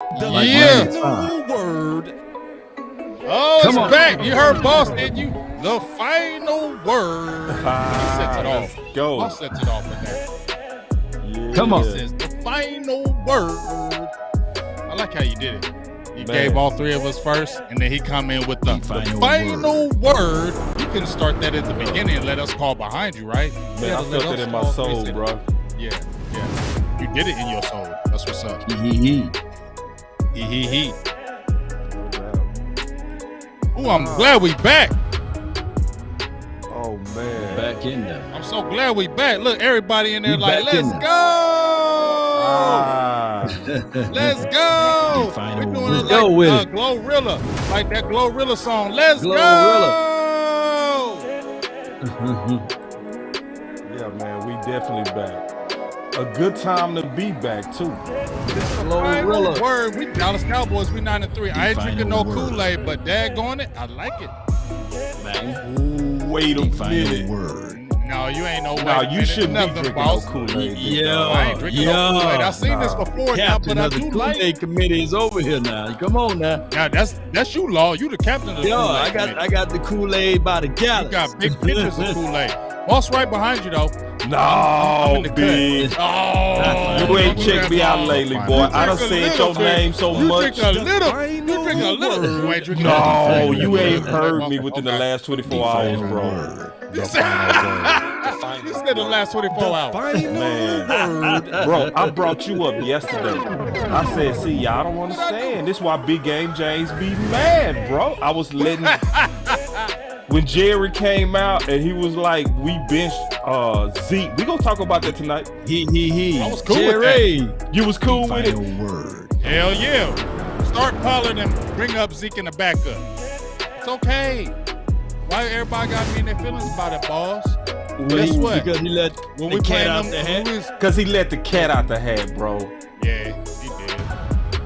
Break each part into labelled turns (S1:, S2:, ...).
S1: Final word. Oh, it's back. You heard Boss, didn't you? The final word. He sets it off.
S2: Go.
S1: Boss sets it off with that.
S2: Yeah.
S3: Come on.
S1: This is the final word. I like how you did it. You gave all three of us first, and then he come in with the final word. You can start that at the beginning and let us call behind you, right?
S2: Man, I felt it in my soul, bro.
S1: Yeah. You did it in your soul. That's what's up.
S3: He.
S1: Ooh, I'm glad we back.
S2: Oh, man.
S3: Back in there.
S1: I'm so glad we back. Look, everybody in there like,
S3: back in
S1: let's
S3: there.
S1: go. Let's go. We're doing it like Glorilla. Like that Glorilla song. Let's go.
S2: Yeah, man, we definitely back. A good time to be back, too.
S1: Final word. We Dallas Cowboys, we 9-3. I ain't drinking no Kool-Aid, but daggone it, I like it.
S3: Man.
S2: Ooh, wait a minute.
S1: No, you ain't no way.
S2: No, you shouldn't be drinking no Kool-Aid.
S1: I ain't drinking no Kool-Aid. I've seen this before now, but I do like
S3: Kool-Aid committee is over here now. Come on now.
S1: Now that's you, Law. You the captain of the Kool-Aid.
S3: I got the Kool-Aid by the gallon.
S1: You got big pictures of Kool-Aid. Boss right behind you though.
S2: No, big.
S1: Oh,
S2: you ain't checked me out lately, boy. I done said your name so much.
S1: You drink a little. You ain't drinking
S2: no, you ain't heard me within the last 24 hours, bro.
S1: You said the last 24 hours.
S2: Man, bro, I brought you up yesterday. I said, see, y'all don't understand. This is why Big Game James be mad, bro. I was letting... When Jerry came out and he was like, we benched Zeke. We gonna talk about that tonight.
S3: He.
S1: I was cool
S3: Jerry.
S1: with that.
S2: You was cool with it?
S1: Hell yeah. Start Pollard and bring up Zeke in the backup. It's okay. Why everybody got me in their feelings about it, boss? Guess what?
S3: Because he let the cat out the hat.
S2: Because he let the cat out the hat, bro.
S1: Yeah, he did.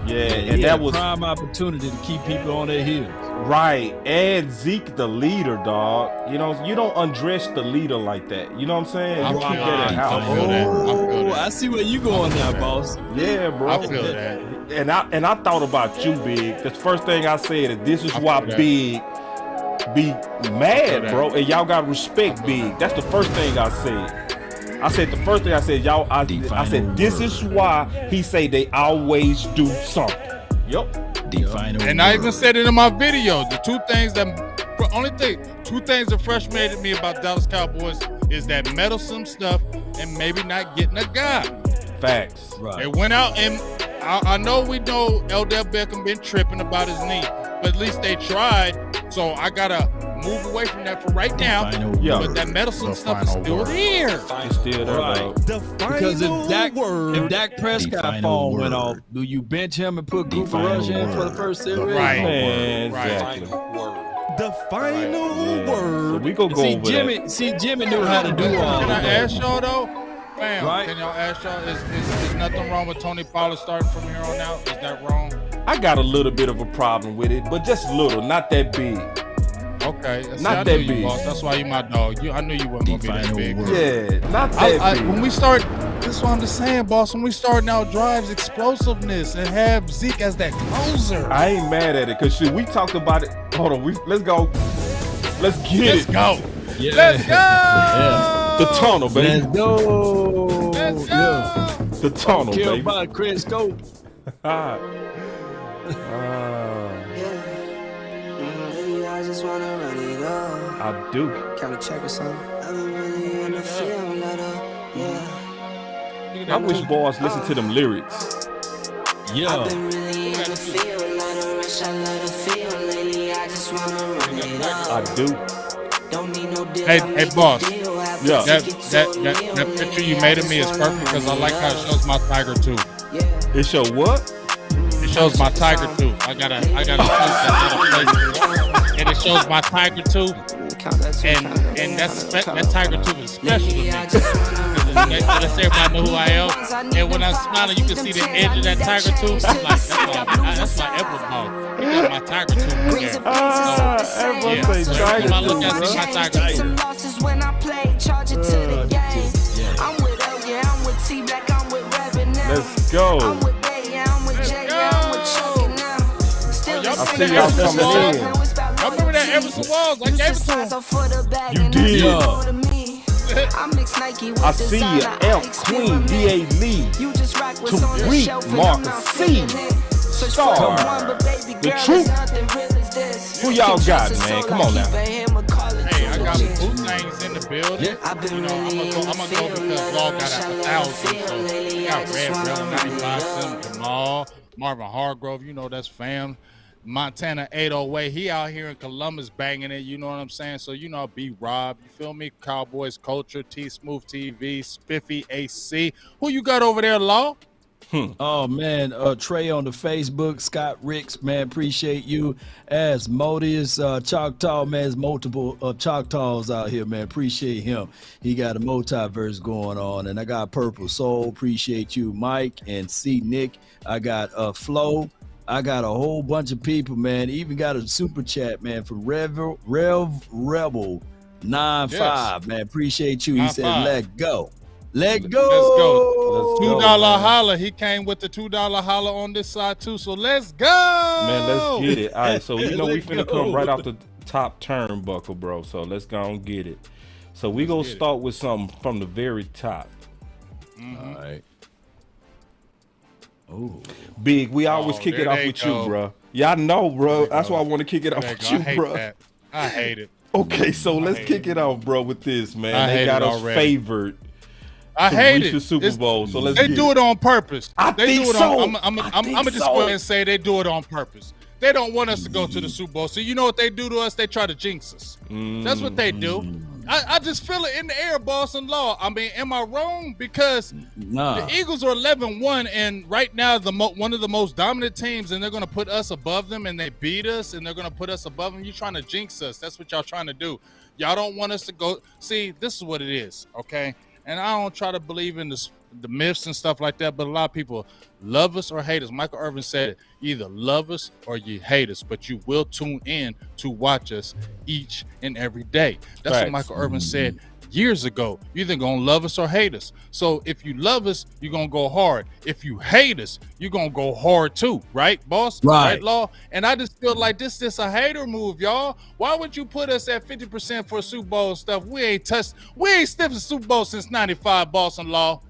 S2: Yeah, and that was
S3: prime opportunity to keep people on their heels.
S2: Right, and Zeke the leader, dog. You know, you don't undress the leader like that. You know what I'm saying? You keep that in house.
S1: I feel that.
S3: I see where you going now, boss.
S2: Yeah, bro.
S1: I feel that.
S2: And I thought about you, Big. The first thing I said is this is why Big be mad, bro. And y'all gotta respect Big. That's the first thing I said. I said the first thing I said, y'all. I said this is why he say they always do something. Yup.
S1: And I even said it in my video. The two things that frustrated me about Dallas Cowboys is that meddlesome stuff and maybe not getting a guy.
S2: Facts.
S3: Right.
S1: They went out and I know Odell Beckham been tripping about his knee, but at least they tried. So I gotta move away from that for right now. But that meddlesome stuff is still there.
S2: It's still there,
S3: right. Because if Dak Prescott phone went off, do you bench him and put Cooper Rush in for the first series?
S1: Right.
S2: Exactly.
S4: The final word.
S2: So we go over that.
S3: See, Jimmy knew how to do all
S1: Can
S3: that.
S1: I ask y'all though? Fam, can y'all ask y'all, is nothing wrong with Tony Pollard starting from here on out? Is that wrong?
S2: I got a little bit of a problem with it, but just little, not that big.
S1: Okay,
S2: not that big.
S1: Boss. That's why you my dog. I knew you wasn't gonna be that big.
S2: Yeah, not that big.
S1: When we start, this is what I'm just saying, boss. When we start now, drives explosiveness and have Zeke as that closer.
S2: I ain't mad at it because we talked about it. Hold on, let's go. Let's get it.
S1: Let's go.
S3: Yeah.
S1: Let's go.
S3: Yeah.
S2: The tunnel, baby.
S3: Let's go.
S1: Let's go.
S3: Yeah.
S2: The tunnel,
S3: Killed
S2: baby.
S3: by Chris Scope.
S4: I just wanna run it up.
S2: I do.
S4: Kinda check or something. I've been really in the film letter. Yeah.
S2: I wish boys listen to them lyrics.
S3: Yeah.
S4: I've been really in the feel letter. Rush, I let her feel lately. I just wanna run it up.
S2: I do.
S4: Don't need no deal.
S1: Hey, boss.
S2: Yeah.
S1: That picture you made of me is perfect because I like how it shows my tiger tooth.
S2: It show what?
S1: It shows my tiger tooth. I got a tooth that's and it shows my tiger tooth. And that tiger tooth is special to me. Let's everybody know who I am. And when I'm smiling, you can see the edge of that tiger tooth. I'm like, that's my Edward bone. He got my tiger tooth in there.
S2: Everyone say tiger
S1: when I look at see my tiger tooth.
S2: Let's go. see y'all coming in.
S1: I remember that Everson Walls. I gave it to him.
S2: You did.
S4: I
S2: see you, Elf Queen, D.A. Lee, Tariq, Marcus C, Star, The Truth. Who y'all got, man? Come on now.
S1: Hey, I got boot things in the building. You know, I'm gonna go because Law got 1,000. So we got Red Rebel 95, Sim Jamal, Marvin Hargrove. You know that's fam. Montana 808. He out here in Columbus banging it. You know what I'm saying? So you know, B Rob. You feel me? Cowboys Culture, T Smooth TV, Spiffy AC. Who you got over there, Law?
S3: Oh man, Trey on the Facebook, Scott Ricks, man, appreciate you. As Modius, Choctaw, man, there's multiple Choctaws out here, man, appreciate him. He got a multiverse going on, and I got Purple Soul, appreciate you, Mike and C Nick. I got Flo. I got a whole bunch of people, man. Even got a super chat, man, from Rebel 95, man. Appreciate you. He said, "Let go, let go,
S1: $2 holla." He came with the $2 holla on this side too. So let's go,
S2: man. Let's get it. All right, so you know we finna come right off the top turnbuckle, bro. So let's go and get it. So we gonna start with something from the very top.
S3: All right. Oh,
S2: Big, we always kick it off with you, bro. Yeah, I know, bro. That's why I want to kick it off with you, bro.
S1: I hate it.
S2: Okay, so let's kick it off, bro, with this, man. They got us favored.
S1: I hate it.
S2: The Super Bowl, so let's.
S1: They do it on purpose.
S2: I'm
S1: gonna just go ahead and say they do it on purpose. They don't want us to go to the Super Bowl. So you know what they do to us? They try to jinx us. That's what they do. I just feel it in the air, boss and Law. I mean, am I wrong? Because the Eagles are 11-1, and right now one of the most dominant teams, and they're going to put us above them, and they beat us, and they're going to put us above them. You're trying to jinx us. That's what y'all trying to do. Y'all don't want us to go. See, this is what it is, okay? And I don't try to believe in the myths and stuff like that, but a lot of people love us or hate us. Michael Irvin said it, either love us or you hate us, but you will tune in to watch us each and every day. That's what Michael Irvin said years ago. You're either going to love us or hate us. So if you love us, you're going to go hard. If you hate us, you're going to go hard too. Right, boss? Right, Law? And I just feel like this is a hater move, y'all. Why would you put us at 50% for Super Bowl and stuff? We ain't sniffed the Super Bowl since 95, boss and Law.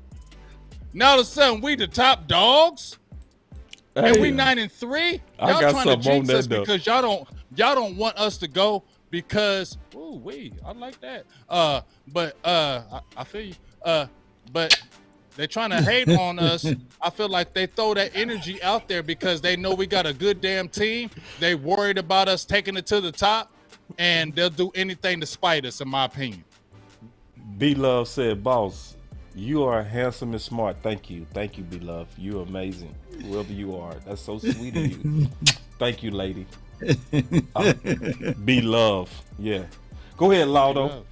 S1: Now all of a sudden we the top dogs, and we 9-3. Y'all trying to jinx us because y'all don't want us to go because I like that. But I feel you. But they're trying to hate on us. I feel like they throw that energy out there because they know we got a good damn team. They worried about us taking it to the top, and they'll do anything to spite us, in my opinion.
S2: B-Love said, "Boss, you are handsome and smart. Thank you, B-Love. You're amazing, whoever you are. That's so sweet of you. Thank you, lady." B-Love, yeah. Go ahead, Laudo.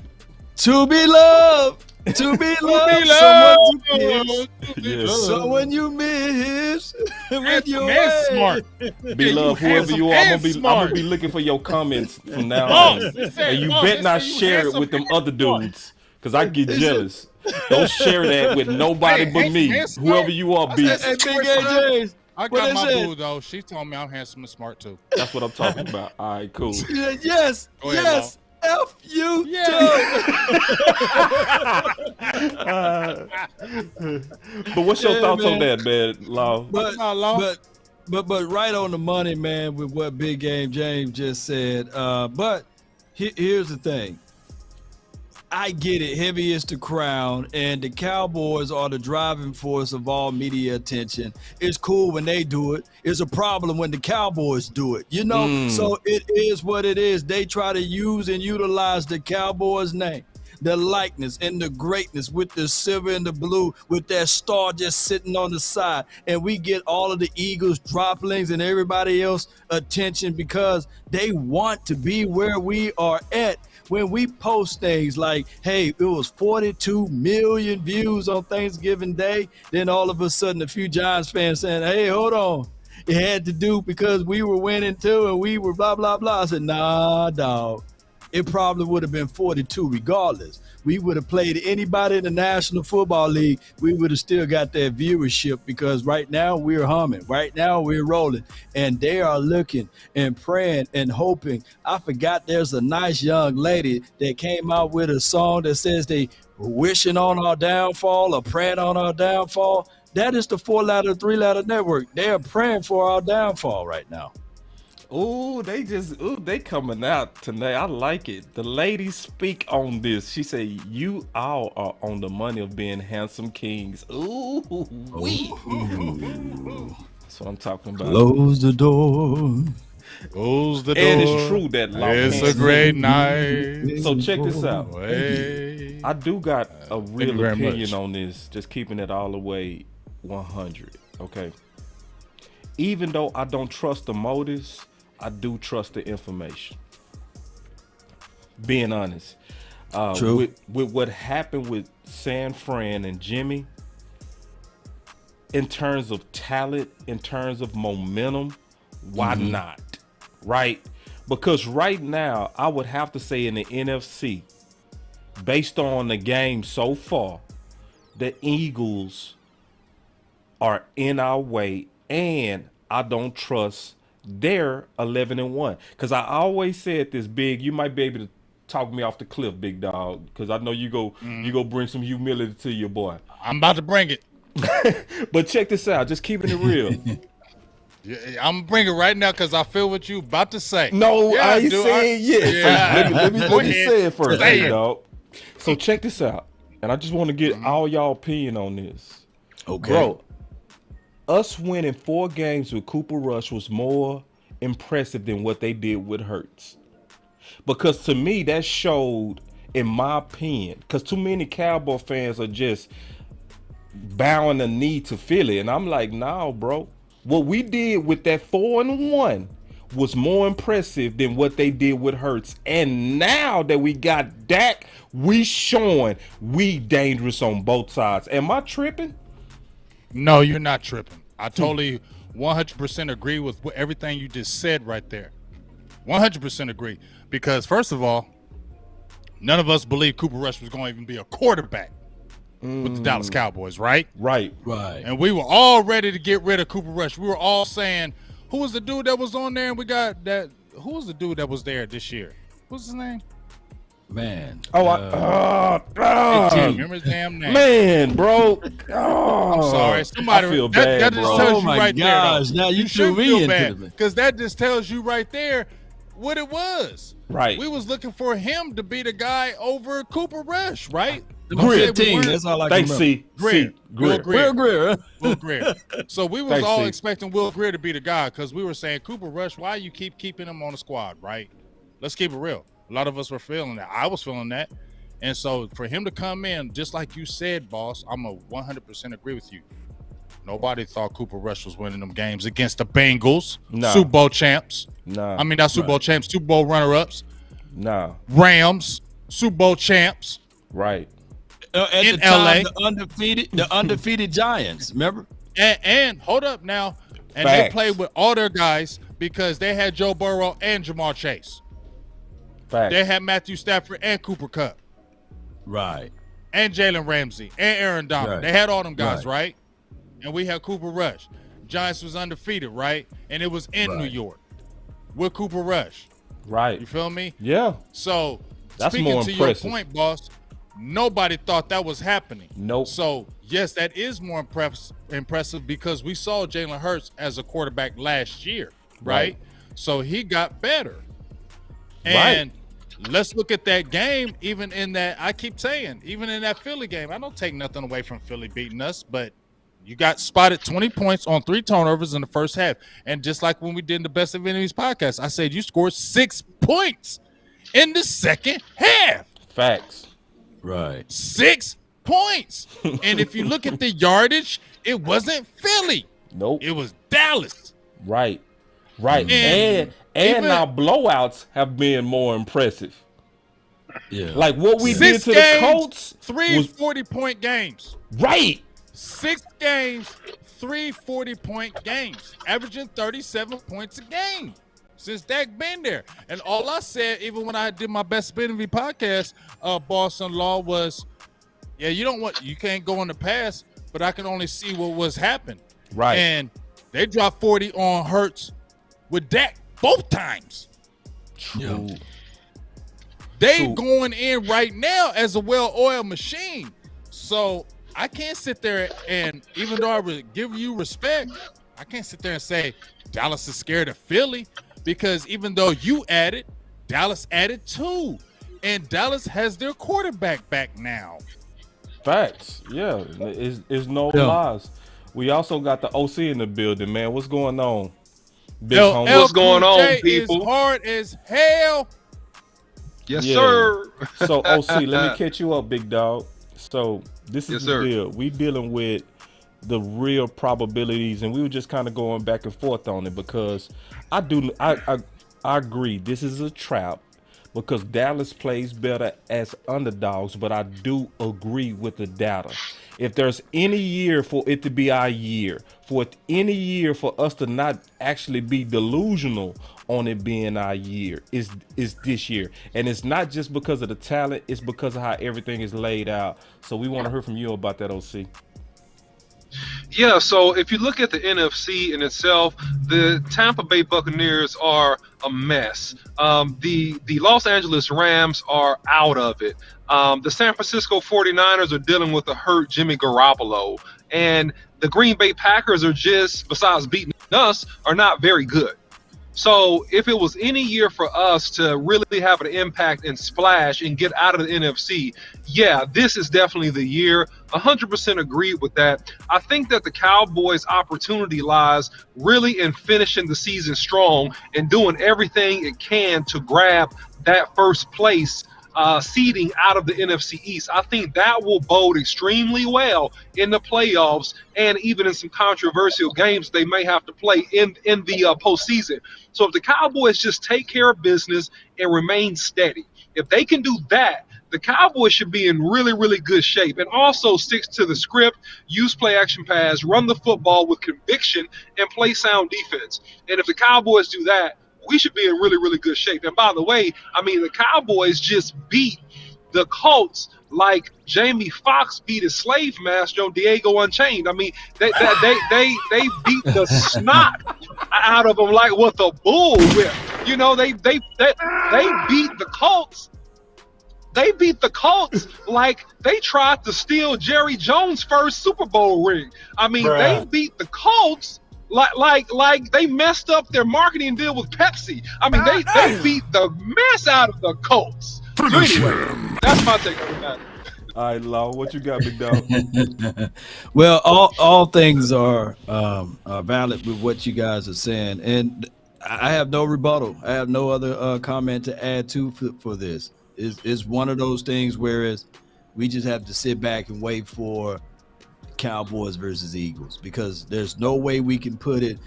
S3: To be loved. To be loved, someone you miss with your way.
S1: Smart.
S2: Be love, whoever you are. I'm gonna be looking for your comments from now on, and you bet not share it with them other dudes, cause I get jealous. Don't share that with nobody but me. Whoever you are, be.
S1: I got my boo though. She told me I'm handsome and smart too.
S2: That's what I'm talking about. All right, cool.
S3: Yes. F you
S2: But what's your thoughts on that, man, Law?
S3: But right on the money, man, with what Big Game James just said. But here's the thing. I get it. Heavy is the crown, and the Cowboys are the driving force of all media attention. It's cool when they do it. It's a problem when the Cowboys do it, you know? So it is what it is. They try to use and utilize the Cowboys' name, the likeness, and the greatness with the silver and the blue, with that star just sitting on the side. And we get all of the Eagles droplings and everybody else attention because they want to be where we are at. When we post things like, hey, it was 42 million views on Thanksgiving Day, then all of a sudden a few Giants fans saying, hey, hold on. It had to do because we were winning too and we were blah, blah, blah. I said, nah, dog. it probably would have been 42 regardless. We would have played anybody in the National Football League. We would have still got that viewership because right now we're humming. Right now we're rolling. And they are looking and praying and hoping. I forgot there's a nice young lady that came out with a song that says they wishing on our downfall or praying on our downfall. That is the 4-letter, 3-letter network. They are praying for our downfall right now.
S2: Ooh, they coming out tonight. I like it. The ladies speak on this. She said, "You all are on the money of being handsome kings." Ooh, wee. That's what I'm talking about.
S3: Close the door.
S1: Close the door.
S2: And it's true that
S1: it's a great night.
S2: So check this out.
S1: Hey.
S2: I do got a real opinion
S1: much.
S2: on this. Just keeping it all the way 100. Okay. Even though I don't trust the motives, I do trust the information. Being honest.
S3: True.
S2: With what happened with San Fran and Jimmy, in terms of talent, in terms of momentum, why not? Right? Because right now, I would have to say in the NFC, based on the game so far, the Eagles are in our way, and I don't trust their 11-1. Because I always said this, Big. You might be able to talk me off the cliff, big dog. Because I know you go bring some humility to your boy.
S1: I'm about to bring it.
S2: But check this out. Just keeping it real.
S1: Yeah, I'm gonna bring it right now because I feel what you about to say.
S2: No,
S1: Yeah,
S2: I ain't
S1: dude,
S2: saying yes.
S1: Yeah.
S2: Let me say it first,
S1: Say
S2: big
S1: it.
S2: dog. So check this out. And I just want to get all y'all opinion on this.
S3: Okay.
S2: Bro, us winning 4 games with Cooper Rush was more impressive than what they did with Hurts. Because to me, that showed, in my opinion, because too many Cowboy fans are just bowing the knee to Philly. And I'm like, nah, bro. What we did with that 4-1 was more impressive than what they did with Hurts. And now that we got Dak, we showing we dangerous on both sides. Am I tripping?
S1: No, you're not tripping. I totally 100% agree with everything you just said right there. 100% agree. Because first of all, none of us believed Cooper Rush was going to even be a quarterback with the Dallas Cowboys, right?
S2: Right.
S1: And we were all ready to get rid of Cooper Rush. We were all saying, who was the dude that was on there? And we got that. Who was the dude that was there this year? What's his name?
S3: Man.
S1: Remember his damn name?
S2: Man, bro.
S1: I'm sorry. Somebody
S2: I feel
S1: that
S2: bad,
S1: just
S2: bro.
S1: tells
S3: Oh
S1: you
S3: my
S1: right
S3: gosh,
S1: there.
S3: now you
S1: should
S3: threw me
S1: feel
S3: into
S1: bad
S3: it.
S1: because that just tells you right there what it was.
S2: Right.
S1: We was looking for him to be the guy over Cooper Rush, right?
S3: Number
S2: Greer.
S3: 15, that's all I can
S2: Thanks,
S3: remember.
S2: C.
S1: Greer. Will
S2: Greer.
S1: Greer.
S3: Will Greer.
S1: Will Greer. So we was
S2: Thanks,
S1: all
S2: Steve.
S1: expecting Will Greer to be the guy because we were saying, Cooper Rush, why you keep keeping him on the squad, right? Let's keep it real. A lot of us were feeling that. I was feeling that. And so for him to come in, just like you said, boss, I'm a 100% agree with you. Nobody thought Cooper Rush was winning them games against the Bengals,
S2: Nah.
S1: Super Bowl champs.
S2: Nah.
S1: I mean, not Super Bowl champs, Super Bowl runner-ups,
S2: Nah.
S1: Rams, Super Bowl champs.
S2: Right.
S3: At
S1: In
S3: the time,
S1: LA.
S3: the undefeated Giants, remember?
S1: And hold up now. And
S2: Facts.
S1: they played with all their guys because they had Joe Burrow and Jamar Chase.
S2: Facts.
S1: They had Matthew Stafford and Cooper Kupp
S3: Right.
S1: and Jalen Ramsey and Aaron Donald.
S3: Right.
S1: They had all them guys, right? And we had Cooper Rush. Giants was undefeated, right? And it was in New York with Cooper Rush.
S2: Right.
S1: You feel me?
S2: Yeah.
S1: So
S2: That's
S1: speaking
S2: more
S1: to
S2: impressive.
S1: your point, boss, nobody thought that was happening.
S2: Nope.
S1: So, yes, that is more impressive because we saw Jalen Hurts as a quarterback last year, right? So he got better. And let's look at that game, even in that, I keep saying, even in that Philly game, I don't take nothing away from Philly beating us, but you got spotted 20 points on 3 turnovers in the first half. And just like when we did in the Best of Enemies podcast, I said you scored 6 points in the second half.
S2: Facts.
S3: Right.
S1: 6 points. And if you look at the yardage, it wasn't Philly.
S2: Nope.
S1: It was Dallas.
S2: Right. Right.
S1: And
S2: And
S1: even-
S2: our blowouts have been more impressive.
S3: Yeah.
S2: Like what we
S1: 6
S2: did to
S1: games,
S2: the Colts
S1: 3
S2: was
S1: 40-point games.
S2: right.
S1: 6 games, 3 40-point games, averaging 37 points a game. since Dak been there. And all I said, even when I did my Best Spin MV podcast, boss-in-law, was, yeah, you can't go on the pass, but I can only see what was happening.
S2: Right.
S1: And they dropped 40 on Hurts with Dak both times.
S2: True.
S1: They going in right now as a well-oiled machine. So I can't sit there and, even though I give you respect, I can't sit there and say Dallas is scared of Philly, because even though you added, Dallas added too. And Dallas has their quarterback back now.
S2: Facts. Yeah. It's no lies. We also got the OC in the building, man. What's going on? Big homie.
S5: What's going on, people?
S1: Is hard as hell.
S5: Yes, sir.
S2: So, OC, let me catch you up, big dog. So, this is the deal. We dealing with the real probabilities, and we were just kind of going back and forth on it, because I agree this is a trap, because Dallas plays better as underdogs, but I do agree with the data. If there's any year for it to be our year, for any year for us to not actually be delusional on it being our year, is this year. And it's not just because of the talent, it's because of how everything is laid out. So we want to hear from you about that, OC.
S5: Yeah, so if you look at the NFC in itself, the Tampa Bay Buccaneers are a mess. The Los Angeles Rams are out of it. The San Francisco 49ers are dealing with a hurt Jimmy Garoppolo. And the Green Bay Packers are just, besides beating us, are not very good. So if it was any year for us to really have an impact and splash and get out of the NFC, yeah, this is definitely the year. 100% agree with that. I think that the Cowboys' opportunity lies really in finishing the season strong and doing everything it can to grab that first place seeding out of the NFC East. I think that will bode extremely well in the playoffs, and even in some controversial games they may have to play in the postseason. So if the Cowboys just take care of business and remain steady, if they can do that, the Cowboys should be in really, really good shape, and also sticks to the script, use play action pass, run the football with conviction, and play sound defense. And if the Cowboys do that, we should be in really, really good shape. And by the way, I mean, the Cowboys just beat the Colts like Jamie Foxx beat his slave master on Diego Unchained. I mean, they beat the snot out of them like with a bullwhip. You know, they beat the Colts. They beat the Colts like they tried to steal Jerry Jones' first Super Bowl ring. I mean, They beat the Colts like they messed up their marketing deal with Pepsi. I mean, they beat the mess out of the Colts. So anyway, that's my take on that.
S2: All right, Law, what you got, big dog?
S3: Well, all things are valid with what you guys are saying, and I have no rebuttal. I have no other comment to add to for this. It's one of those things whereas we just have to sit back and wait for Cowboys versus Eagles, because there's no way we can put it.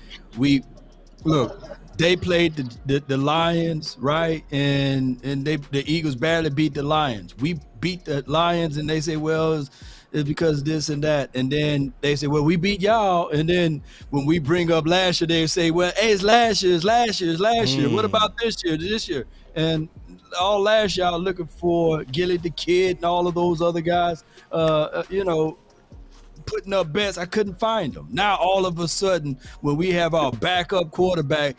S3: They played the Lions, right? And the Eagles barely beat the Lions. We beat the Lions, and they say, well, it's because this and that. And then they say, well, we beat y'all. And then when we bring up last year, they say, well, hey, it's last year. What about this year? And all last year, looking for Gilly the Kid and all of those other guys, putting up bets. I couldn't find them. Now all of a sudden, when we have our backup quarterback,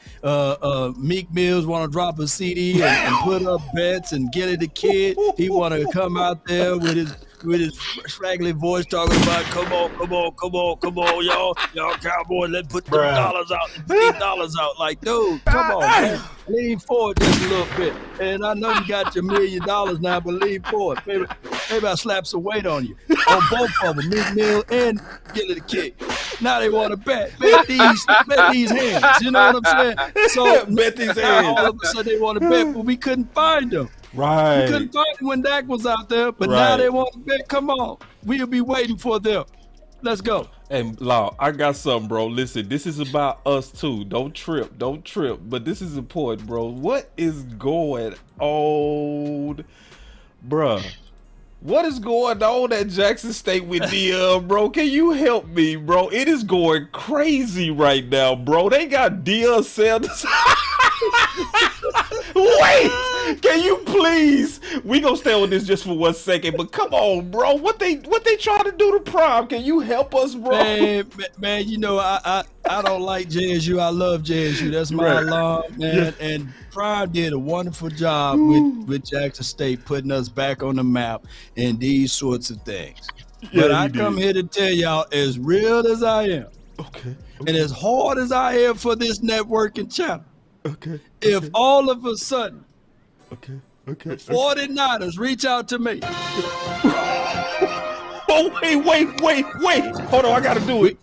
S3: Meek Mills want to drop a CD and put up bets, and Gilly the Kid, he want to come out there with his straggly voice talking about come on, y'all Cowboys, let's put the dollars out, $15 out. Like, dude, come on, man. Lean forward just a little bit. And I know you got your $1 million now, but lean forward. Maybe I'll slap some weight on you. On both of them, Meek Mill and Gilly the Kid. Now they want to bet these hands. You know what I'm saying? So
S2: bet these hands.
S3: All of a sudden they want to bet, but we couldn't find them.
S2: Right.
S3: We couldn't find them when Dak was out there, but now they want to bet. Come on. We'll be waiting for them. Let's go.
S2: Hey, Law, I got something, bro. Listen, this is about us too. Don't trip. But this is important, bro. What is going on, bruh? What is going on at Jackson State with Deion, bro? Can you help me, bro? It is going crazy right now, bro. They got Deion Sanders. Wait, can you please? We gonna stay on this just for 1 second, but come on, bro. What they trying to do to Prime? Can you help us, bro?
S3: Man, you know I don't like JSU. I love JSU. That's my alum, man. Yeah. And Prime did a wonderful job with Jackson State putting us back on the map and these sorts of things. Yeah, but I come here to tell y'all, as real as I am, okay. And as hard as I am for this networking channel, okay. If all of a sudden, the 49ers reach out to me.
S2: Oh, wait. Hold on, I gotta do it.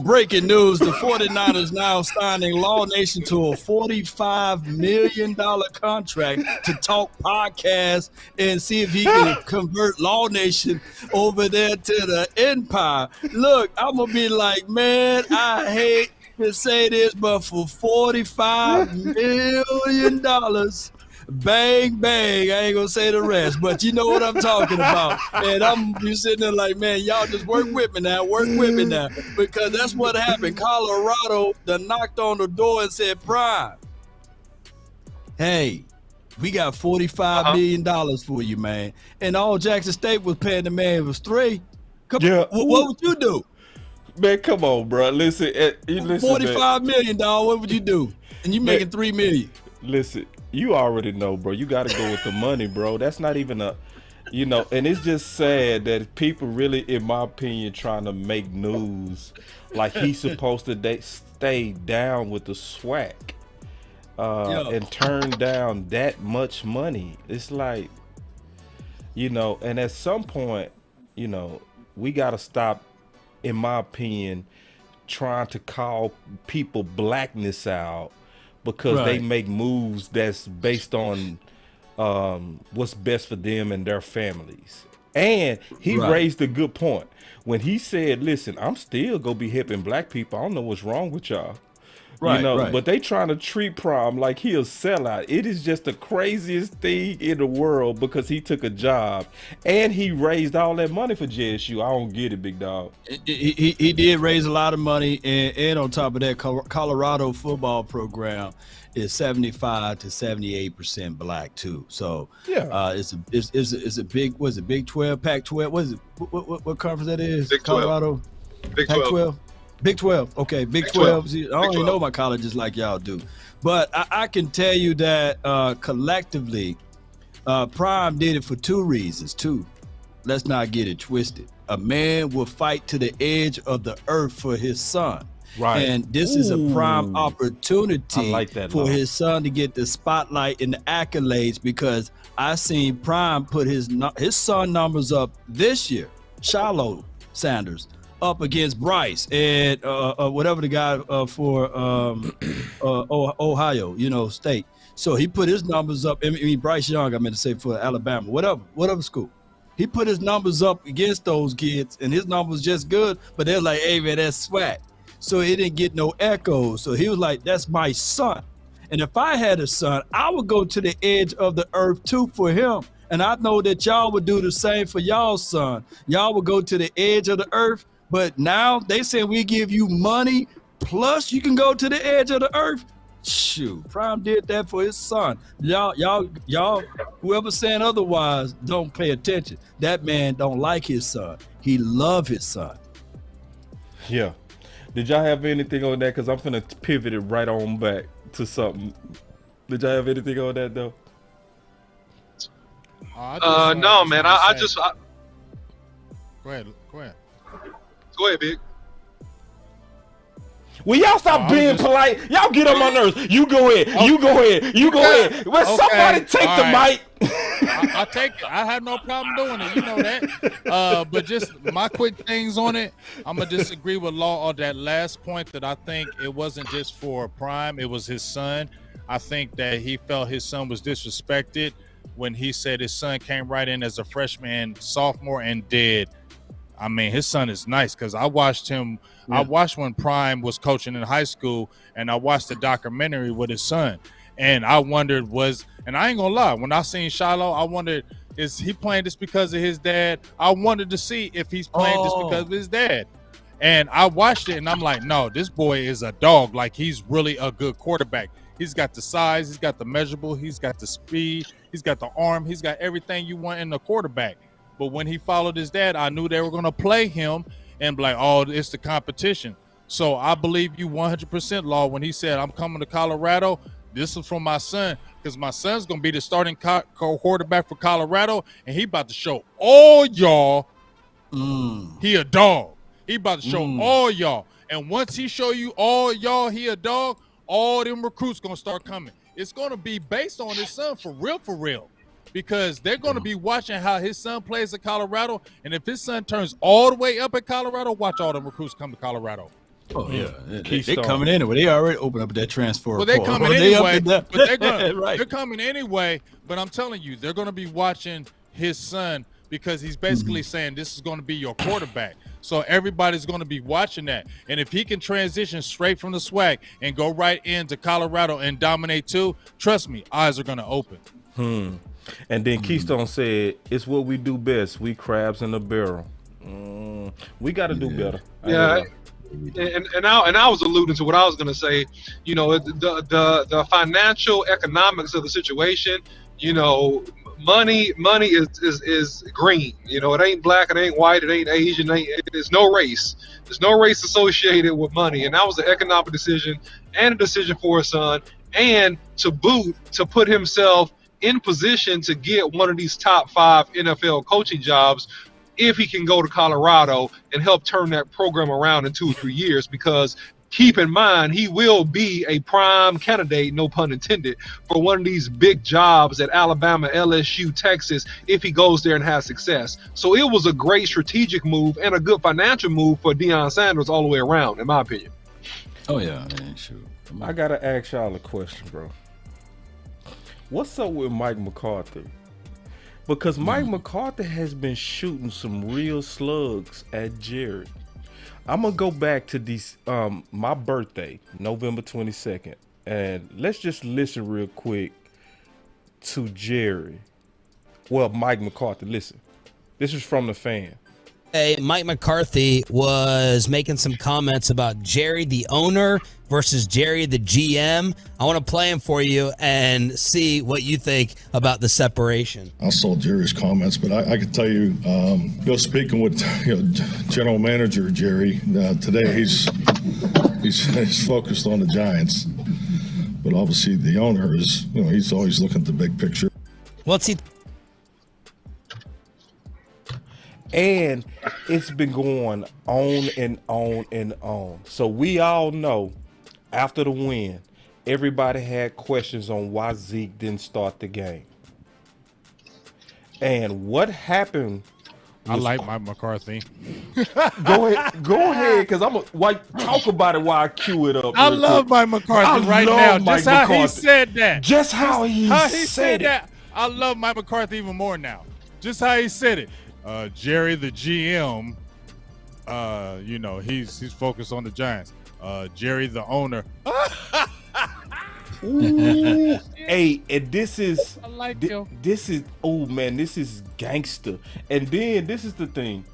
S3: Breaking news, the 49ers now signing Law Nation to a $45 million contract to talk podcast and see if he can convert Law Nation over there to the Empire. Look, I'm going to be like, man, I hate to say this, but for $45 million, bang, bang. I ain't gonna say the rest, but you know what I'm talking about. And I'm be sitting there like, man, y'all just work with me now, because that's what happened. Colorado done knocked on the door and said, Prime, hey, we got $45 million for you, man. And all Jackson State was paying the man was $3. What would you do?
S2: Man, come on, bro. Listen,
S3: $45 million, what would you do? And you making $3 million.
S2: Listen. You already know, bro. You got to go with the money, bro. That's not even and it's just sad that people really, in my opinion, trying to make news like he's supposed to stay down with the SWAC and turn down that much money. It's like, and at some point, we got to stop, in my opinion, trying to call people blackness out. Because they make moves that's based on what's best for them and their families. And he raised a good point. When he said, listen, I'm still going to be hipping black people. I don't know what's wrong with y'all. But they trying to treat Prime like he a sellout. It is just the craziest thing in the world because he took a job and he raised all that money for JSU. I don't get it, big dog.
S3: He did raise a lot of money, and on top of that, Colorado football program is 75 to 78% black too. So it's a big, was it Big 12, Pac-12? What is it? What conference that is?
S5: Big 12.
S3: Colorado,
S5: Big 12.
S3: Pac-12. Big 12. Okay, Big 12. See, I don't even know my colleges like y'all do. But I can tell you that collectively, Prime did it for two reasons. Let's not get it twisted. A man will fight to the edge of the earth for his son. Right. And this is a prime opportunity for his son to get the spotlight and the accolades, because I seen Prime put his son numbers up this year, Shiloh Sanders, up against Bryce and whatever the guy for Ohio, State. So he put his numbers up. I mean, Bryce Young, I meant to say, for Alabama, whatever school. He put his numbers up against those kids, and his numbers just good. But they're like, hey man, that's swag. So he didn't get no echoes. So he was like, that's my son. And if I had a son, I would go to the edge of the earth too for him. And I know that y'all would do the same for y'all's son. Y'all would go to the edge of the earth. But now they say we give you money, plus you can go to the edge of the earth. Shoot, Prime did that for his son. Y'all, whoever's saying otherwise, don't pay attention. That man don't like his son. He love his son.
S2: Yeah. Did y'all have anything on that? Because I'm finna pivot it right on back to something. Did y'all have anything on that though?
S5: No, man. I just.
S1: Go ahead.
S5: Go ahead, Big.
S2: Will y'all stop being polite? Y'all get on my nerves. You go ahead. Okay. You go ahead. Well, somebody take the mic.
S1: I'll take it. I have no problem doing it. You know that. But just my quick things on it. I'm going to disagree with Law on that last point, that I think it wasn't just for Prime. It was his son. I think that he felt his son was disrespected when he said his son came right in as a freshman, sophomore, and did. I mean, his son is nice, because I watched him. Yeah. I watched when Prime was coaching in high school, and I watched the documentary with his son. And I wondered, and I ain't gonna lie, when I seen Shiloh, I wondered, is he playing this because of his dad? I wanted to see if he's playing this because of his dad. And I watched it, and I'm like, no, this boy is a dog. Like, he's really a good quarterback. He's got the size, he's got the measurable, he's got the speed, he's got the arm, he's got everything you want in a quarterback. But when he followed his dad, I knew they were going to play him and be like, oh, it's the competition. So I believe you 100%, Law, when he said, I'm coming to Colorado. This is from my son, because my son's going to be the starting quarterback for Colorado, and he about to show all y'all he a dog. He about to show all y'all. And once he show you all y'all he a dog, all them recruits going to start coming. It's going to be based on his son for real. Because they're going to be watching how his son plays at Colorado, and if his son turns all the way up at Colorado, watch all them recruits come to Colorado.
S3: Oh yeah, they coming anyway. They already opened up that transfer.
S1: Well, they coming anyway, but they're gonna,
S3: right.
S1: they're coming anyway. But I'm telling you, they're going to be watching his son because he's basically saying this is going to be your quarterback. So everybody's going to be watching that. And if he can transition straight from the swag and go right into Colorado and dominate too, trust me, eyes are going to open.
S2: And then Keystone said, "It's what we do best. We crabs in the barrel. We got to do better."
S5: Yeah. And I was alluding to what I was going to say. You know, the financial economics of the situation. You know, money is green. You know, it ain't black, it ain't white, it ain't Asian. There's no race. There's no race associated with money, and that was an economic decision and a decision for his son, and to boot, to put himself in position to get one of these top 5 NFL coaching jobs if he can go to Colorado and help turn that program around in 2 or 3 years, because keep in mind, he will be a prime candidate, no pun intended, for one of these big jobs at Alabama, LSU, Texas, if he goes there and has success. So it was a great strategic move and a good financial move for Deion Sanders all the way around, in my opinion.
S3: Oh yeah, man, sure.
S2: I gotta ask y'all a question, bro. What's up with Mike McCarthy? Because Mike McCarthy has been shooting some real slugs at Jerry. I'm gonna go back to these my birthday, November 22nd, and let's just listen real quick to Jerry. Well, Mike McCarthy, listen. This is from the fan.
S6: Hey, Mike McCarthy was making some comments about Jerry, the owner, versus Jerry, the GM. I want to play him for you and see what you think about the separation.
S7: I saw Jerry's comments, but I can tell you, speaking with General Manager Jerry today, he's focused on the Giants, but obviously the owner is, he's always looking at the big picture.
S6: What's he?
S2: And it's been going on and on and on. So we all know after the win, everybody had questions on why Zeke didn't start the game. And what happened?
S1: I like Mike McCarthy.
S2: Go ahead, because I'm gonna talk about it while I cue it up.
S1: I love Mike McCarthy right now. Just how he said that.
S2: Just how he said
S1: that. I love Mike McCarthy even more now. Just how he said it. Jerry, the GM, he's focused on the Giants. Jerry, the owner.
S2: Ooh, hey, and this is
S1: this
S2: is gangster. And then this is the thing.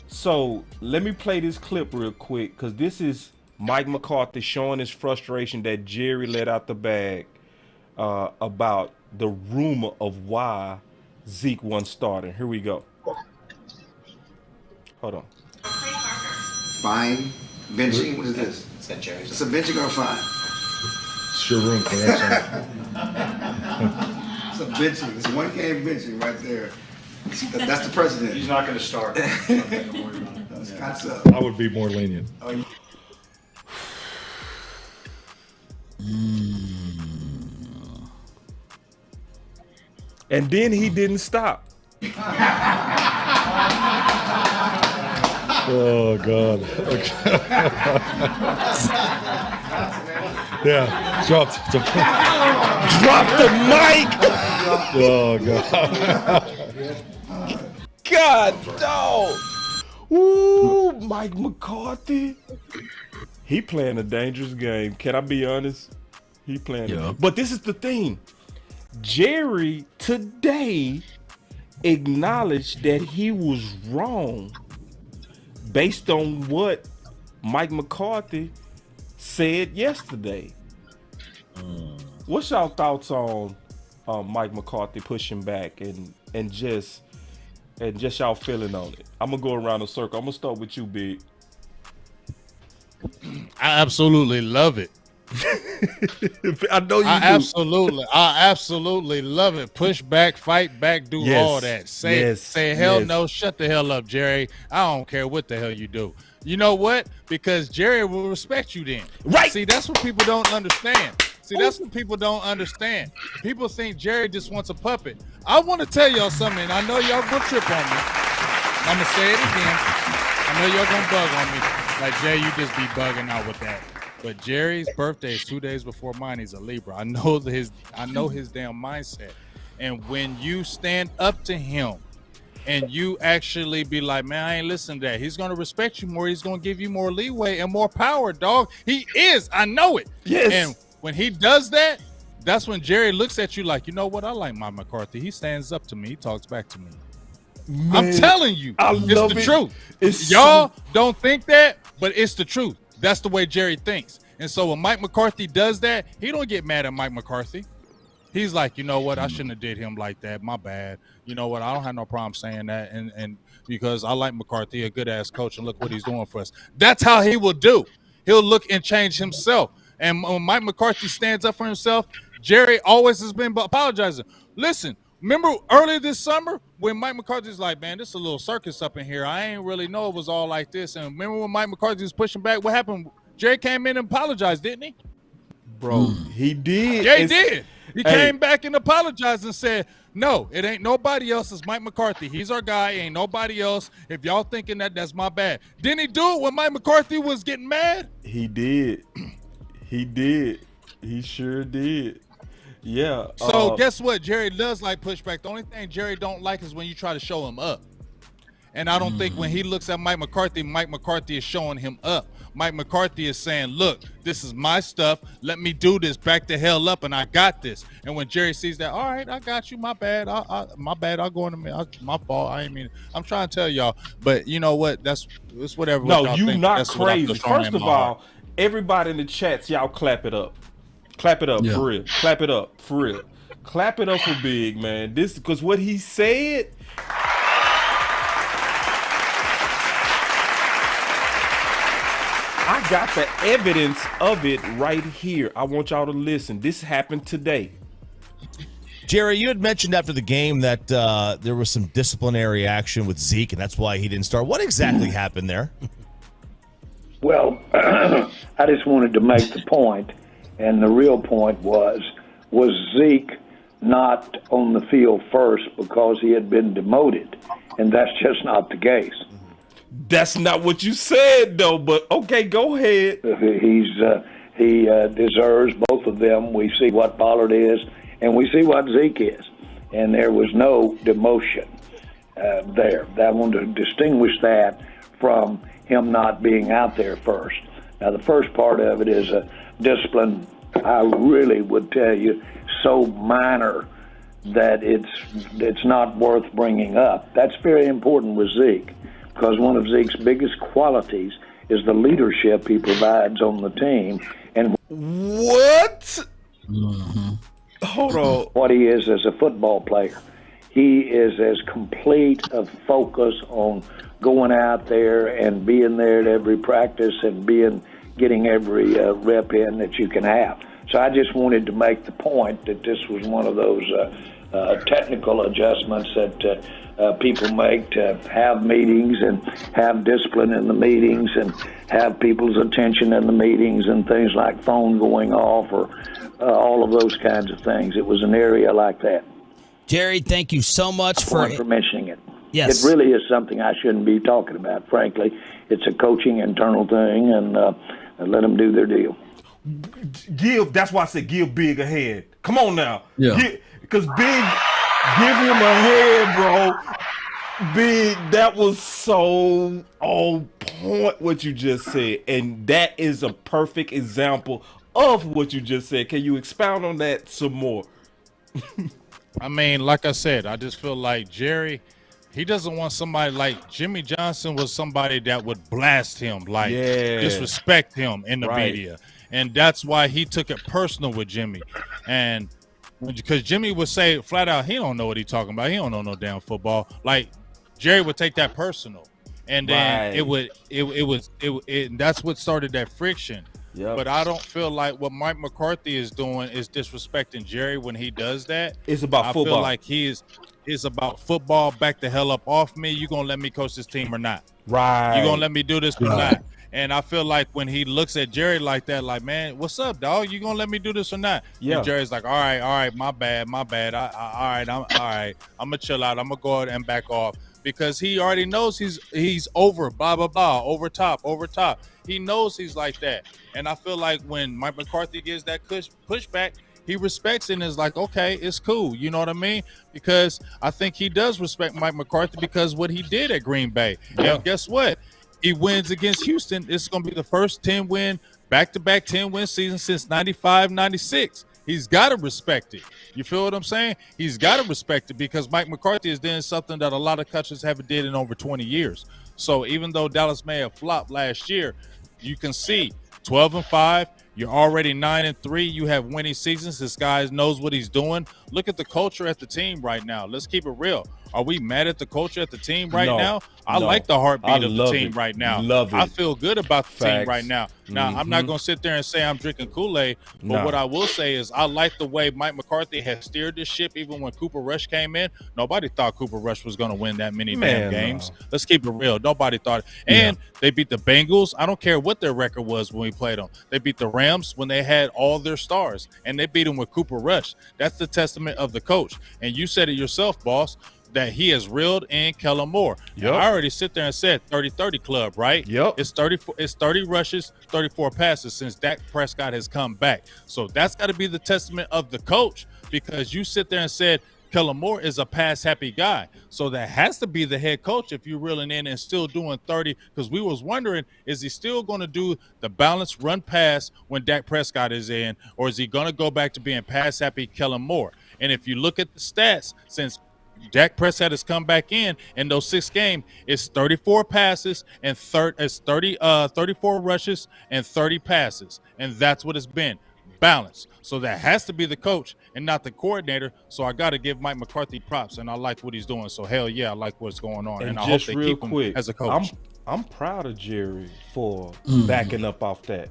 S2: So let me play this clip real quick, because this is Mike McCarthy showing his frustration that Jerry let out the bag about the rumor of why Zeke wasn't starting. Here we go. Hold on.
S8: Fine. Benching? What is this?
S9: Is that Jerry's?
S8: It's a benching or a fine?
S7: It's your room, correct?
S8: It's a benching. It's one game benching right there. That's the president.
S9: He's not going to start.
S8: Scott's up.
S7: I would be more lenient.
S2: And then he didn't stop.
S7: Oh God. Yeah, dropped
S2: the mic.
S7: Oh God.
S2: God, dog. Ooh, Mike McCarthy. He playing a dangerous game. Can I be honest? He playing.
S3: Yeah.
S2: But this is the thing. Jerry today acknowledged that he was wrong based on what Mike McCarthy said yesterday. What's y'all thoughts on Mike McCarthy pushing back and just y'all feeling on it? I'm gonna go around the circle. I'm gonna start with you, Big.
S1: I absolutely love it.
S2: I know you do.
S1: I absolutely love it. Push back, fight back, do all that. Say hell no, shut the hell up, Jerry. I don't care what the hell you do. You know what? Because Jerry will respect you then.
S2: Right.
S1: See, that's what people don't understand. People think Jerry just wants a puppet. I want to tell y'all something, and I know y'all gonna trip on me. I'm gonna say it again. I know y'all gonna bug on me. Like, Jay, you just be bugging out with that. But Jerry's birthday is 2 days before mine. He's a Libra. I know his damn mindset. And when you stand up to him and you actually be like, man, I ain't listening to that, he's gonna respect you more. He's gonna give you more leeway and more power, dog. He is. I know it.
S2: Yes.
S1: And when he does that, that's when Jerry looks at you like, you know what? I like Mike McCarthy. He stands up to me. He talks back to me. Man, I'm telling you, it's the truth. Y'all don't think that, but it's the truth. That's the way Jerry thinks. And so when Mike McCarthy does that, he don't get mad at Mike McCarthy. He's like, you know what? I shouldn't have did him like that. My bad. You know what? I don't have no problem saying that. And because I like McCarthy, a good ass coach, and look what he's doing for us. That's how he will do. He'll look and change himself. And when Mike McCarthy stands up for himself, Jerry always has been apologizing. Listen, remember earlier this summer when Mike McCarthy's like, man, this is a little circus up in here. I ain't really know it was all like this. And remember when Mike McCarthy was pushing back? What happened? Jerry came in and apologized, didn't he?
S2: Bro, he did.
S1: Yeah, he did. He came back and apologized and said, no, it ain't nobody else. It's Mike McCarthy. He's our guy. Ain't nobody else. If y'all thinking that, that's my bad. Didn't he do it when Mike McCarthy was getting mad?
S2: He did. He did. He sure did. Yeah.
S1: So guess what? Jerry does like pushback. The only thing Jerry don't like is when you try to show him up. And I don't think when he looks at Mike McCarthy is showing him up. Mike McCarthy is saying, look, this is my stuff. Let me do this. Back the hell up, and I got this. And when Jerry sees that, all right, I got you. My bad. My bad. I'll go in my fault. I ain't mean. I'm trying to tell y'all. But you know what? It's whatever.
S2: No, you not crazy. First of all, everybody in the chats, y'all clap it up. Clap it up for real. Clap it up for real. Clap it up for Big, man. This because what he said. I got the evidence of it right here. I want y'all to listen. This happened today.
S9: Jerry, you had mentioned after the game that there was some disciplinary action with Zeke, and that's why he didn't start. What exactly happened there?
S10: Well, I just wanted to make the point, and the real point was Zeke not on the field first because he had been demoted? And that's just not the case.
S2: That's not what you said, though, but okay, go ahead.
S10: He deserves both of them. We see what Pollard is, and we see what Zeke is. And there was no demotion there. I want to distinguish that from him not being out there first. Now, the first part of it is a discipline, I really would tell you, so minor that it's not worth bringing up. That's very important with Zeke, because one of Zeke's biggest qualities is the leadership he provides on the team. And
S2: what? Hold on.
S10: What he is as a football player. He is as complete a focus on going out there and being there at every practice and getting every rep in that you can have. So I just wanted to make the point that this was one of those technical adjustments that people make to have meetings and have discipline in the meetings and have people's attention in the meetings and things like phone going off or all of those kinds of things. It was an area like that.
S6: Jerry, thank you so much for
S10: mentioning it.
S6: Yes.
S10: It really is something I shouldn't be talking about, frankly. It's a coaching internal thing, and let them do their deal.
S2: That's why I said give Big a hand. Come on now.
S3: Yeah.
S2: Because Big, give him a hand, bro. Big, that was so on point what you just said. And that is a perfect example of what you just said. Can you expound on that some more?
S1: I mean, like I said, I just feel like Jerry, he doesn't want somebody like Jimmy Johnson was somebody that would blast him, like disrespect him in the media. And that's why he took it personal with Jimmy. And because Jimmy would say flat out, he don't know what he's talking about. He don't know no damn football. Like Jerry would take that personal. And then that's what started that friction.
S2: Yep.
S1: But I don't feel like what Mike McCarthy is doing is disrespecting Jerry when he does that.
S2: It's about football.
S1: I feel like it's about football. Back the hell up off me. You gonna let me coach this team or not?
S2: Right.
S1: You gonna let me do this or not? And I feel like when he looks at Jerry like that, like, man, what's up, dog? You gonna let me do this or not?
S2: Yeah.
S1: And Jerry's like, all right, my bad. I'm gonna chill out. I'm gonna go ahead and back off. Because he already knows he's over, blah, blah, blah, over top. He knows he's like that. And I feel like when Mike McCarthy gives that pushback, he respects it and is like, okay, it's cool. You know what I mean? Because I think he does respect Mike McCarthy because what he did at Green Bay.
S2: Yeah.
S1: And guess what? He wins against Houston. It's going to be the first back-to-back 10-win season since 95, 96. He's got to respect it. You feel what I'm saying? He's got to respect it because Mike McCarthy is doing something that a lot of coaches haven't did in over 20 years. So even though Dallas may have flopped last year, you can see 12-5. You're already 9-3. You have winning seasons. This guy knows what he's doing. Look at the culture at the team right now. Let's keep it real. Are we mad at the culture at the team right now? I like the heartbeat of the team right now.
S2: Love it.
S1: I feel good about the team right now. Now, I'm not
S2: Mm-hmm.
S1: going to sit there and say I'm drinking Kool-Aid, but what I will say is I like the way Mike McCarthy has steered this ship even when Cooper Rush came in. Nobody thought Cooper Rush was going to win that many damn games. No. Let's keep it real. Nobody thought it. And they beat the Bengals. I don't care what their record was when we played them. They beat the Rams when they had all their stars, and they beat them with Cooper Rush. That's the testament of the coach. And you said it yourself, boss, that he has reeled in Kellen Moore. Yep. I already sit there and said 30-30 club, right?
S2: Yep.
S1: It's 30 rushes, 34 passes since Dak Prescott has come back. So that's got to be the testament of the coach because you sit there and said Kellen Moore is a pass-happy guy. So that has to be the head coach if you're reeling in and still doing 30 because we was wondering, is he still going to do the balanced run pass when Dak Prescott is in, or is he going to go back to being pass-happy Kellen Moore? And if you look at the stats, since Dak Prescott has come back in those 6 games, it's 34 passes and 34 rushes and 30 passes. And that's what it's been, balanced. So that has to be the coach and not the coordinator. So I got to give Mike McCarthy props, and I like what he's doing. So hell yeah, I like what's going on. And I hope they keep him as a coach.
S2: I'm proud of Jerry for backing up off that.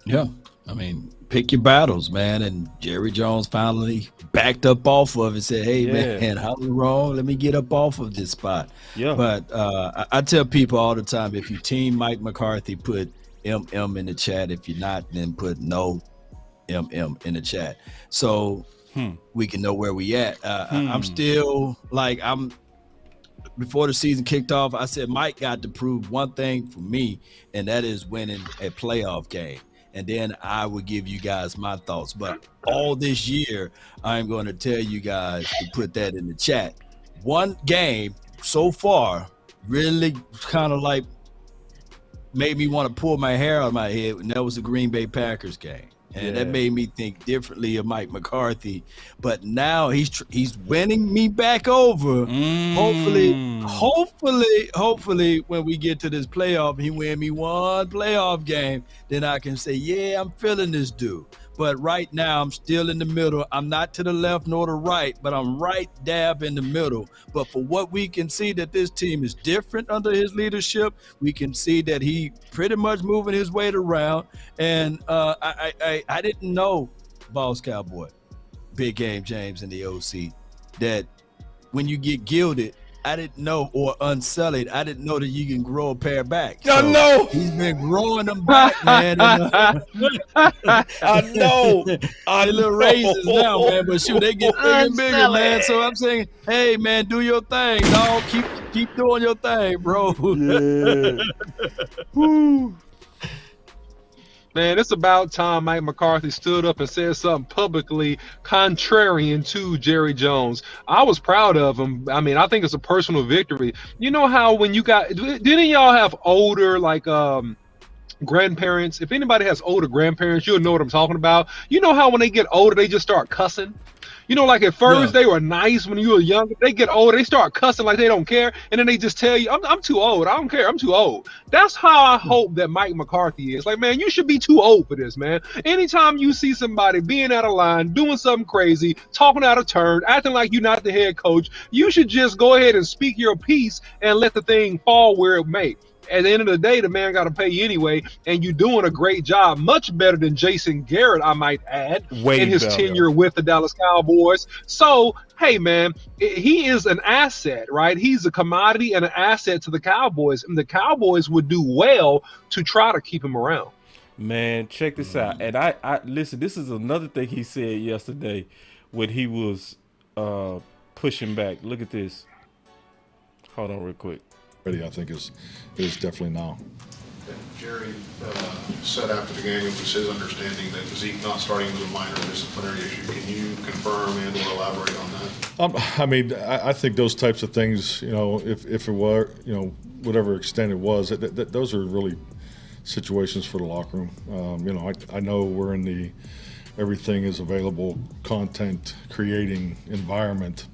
S3: Yeah. I mean, pick your battles, man. And Jerry Jones finally backed up off of it, said, hey, man, I was wrong. Let me get up off of this spot. Yeah. But I tell people all the time, if you team Mike McCarthy, put MM in the chat. If you're not, then put no MM in the chat. So we can know where we at. I'm still like, before the season kicked off, I said Mike got to prove one thing for me, and that is winning a playoff game. And then I will give you guys my thoughts. But all this year, I'm going to tell you guys to put that in the chat. One game so far really kind of like made me want to pull my hair out of my head, and that was the Green Bay Packers game. And that made me think differently of Mike McCarthy. But now he's winning me back over. Hopefully, when we get to this playoff, he win me one playoff game, then I can say, yeah, I'm feeling this dude. But right now, I'm still in the middle. I'm not to the left nor the right, but I'm right dab in the middle. But for what we can see that this team is different under his leadership, we can see that he pretty much moving his weight around. And I didn't know, Boss Cowboy, Big Game James and the OC, that when you get gilded, I didn't know, or unsullied, I didn't know that you can grow a pair back.
S2: I know.
S3: He's been growing them back, man.
S2: I know.
S3: They little raises now, man, but shoot, they get bigger and bigger, man. So I'm saying, hey, man, do your thing, dog. Keep doing your thing, bro.
S2: Yeah.
S3: Woo.
S5: Man, it's about time Mike McCarthy stood up and said something publicly contrarian to Jerry Jones. I was proud of him. I mean, I think it's a personal victory. You know how when you got, didn't y'all have older, like, grandparents? If anybody has older grandparents, you'll know what I'm talking about. You know how when they get older, they just start cussing? You know, like at first they were nice when you were younger. They get older, they start cussing like they don't care, and then they just tell you, I'm too old. I don't care. I'm too old. That's how I hope that Mike McCarthy is. Like, man, you should be too old for this, man. Anytime you see somebody being out of line, doing something crazy, talking out of turn, acting like you're not the head coach, you should just go ahead and speak your piece and let the thing fall where it may. At the end of the day, the man got to pay you anyway, and you're doing a great job, much better than Jason Garrett, I might add, in his tenure with the Dallas Cowboys. So, hey, man, he is an asset, right? He's a commodity and an asset to the Cowboys, and the Cowboys would do well to try to keep him around.
S2: Man, check this out. And I listen, this is another thing he said yesterday when he was pushing back. Look at this. Hold on real quick.
S7: Ready, I think is definitely now.
S11: Jerry said after the game it was his understanding that Zeke not starting was a minor disciplinary issue. Can you confirm and or elaborate on that?
S7: I mean, I think those types of things, you know, if it were, you know, whatever extent it was, those are really situations for the locker room. You know, I know we're in the everything is available content creating environment.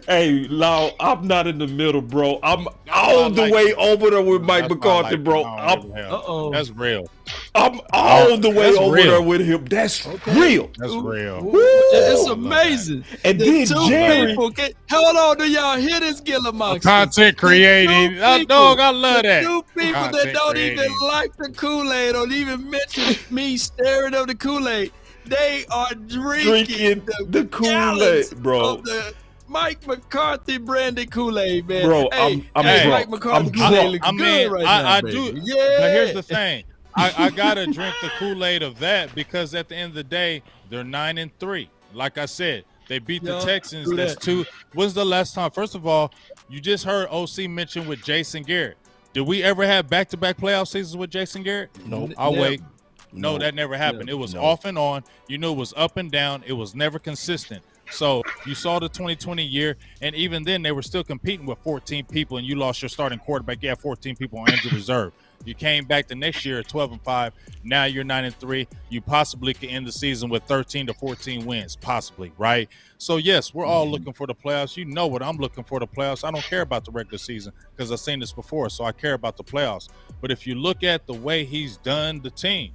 S2: Hey, Law, I'm not in the middle, bro. I'm all the way over there with Mike McCarthy, bro.
S1: That's real.
S2: I'm all the way over there with him. That's real.
S1: That's real.
S3: It's amazing.
S2: And then Jerry.
S3: Hold on, do y'all hear this, Gilliamon?
S1: Content creating. Dog, I love that.
S3: Two people that don't even like the Kool-Aid or even mention me staring up the Kool-Aid. They are drinking
S2: the Kool-Aid, bro.
S3: Of the Mike McCarthy branded Kool-Aid, man.
S2: Bro,
S3: hey,
S2: I'm
S3: Mike McCarthy Kool-Aid looks good right now,
S1: I
S3: baby.
S1: do.
S3: Yeah.
S1: But here's the thing. I gotta drink the Kool-Aid of that because at the end of the day, they're 9-3. Like I said, they beat the Texans. That's two. When's the last time? First of all, you just heard OC mention with Jason Garrett. Did we ever have back-to-back playoff seasons with Jason Garrett?
S2: Nope.
S1: I'll wait. No, that never happened. It was off and on. You knew it was up and down. It was never consistent. So you saw the 2020 year, and even then they were still competing with 14 people, and you lost your starting quarterback. You had 14 people on injured reserve. You came back the next year at 12-5. Now you're 9-3. You possibly could end the season with 13 to 14 wins, possibly, right? So yes, we're all looking for the playoffs. You know what I'm looking for, the playoffs. I don't care about the regular season because I've seen this before, so I care about the playoffs. But if you look at the way he's done the team,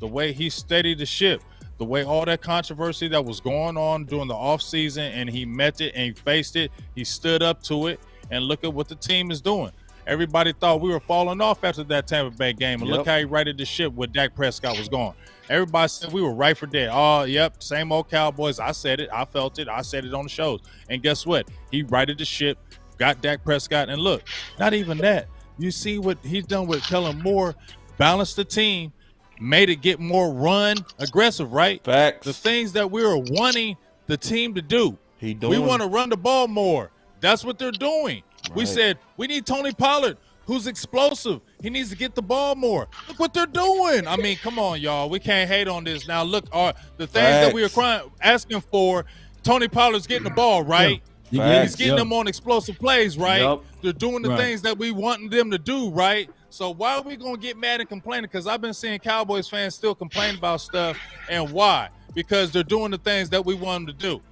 S1: the way he steadied the ship, the way all that controversy that was going on during the offseason, and he met it and he faced it, he stood up to it, and look at what the team is doing. Everybody thought we were falling off after that Tampa Bay game, and look how he righted the ship when Dak Prescott was gone. Everybody said we were right for dead. Oh, yep, same old Cowboys. I said it. I felt it. I said it on the shows. And guess what? He righted the ship, got Dak Prescott, and look, not even that. You see what he's done with Kellen Moore, balanced the team, made it get more run aggressive, right?
S2: Facts.
S1: The things that we were wanting the team to do.
S2: We
S1: want to run the ball more. That's what they're doing.
S2: Right.
S1: We said we need Tony Pollard, who's explosive. He needs to get the ball more. Look what they're doing. I mean, come on, y'all. We can't hate on this. Now, look, the things that we were asking for, Tony Pollard's getting the ball, right? He's getting them on explosive plays, right? They're doing the things that we want them to do, right? So why are we going to get mad and complaining? Because I've been seeing Cowboys fans still complain about stuff. And why? Because they're doing the things that we want them to do.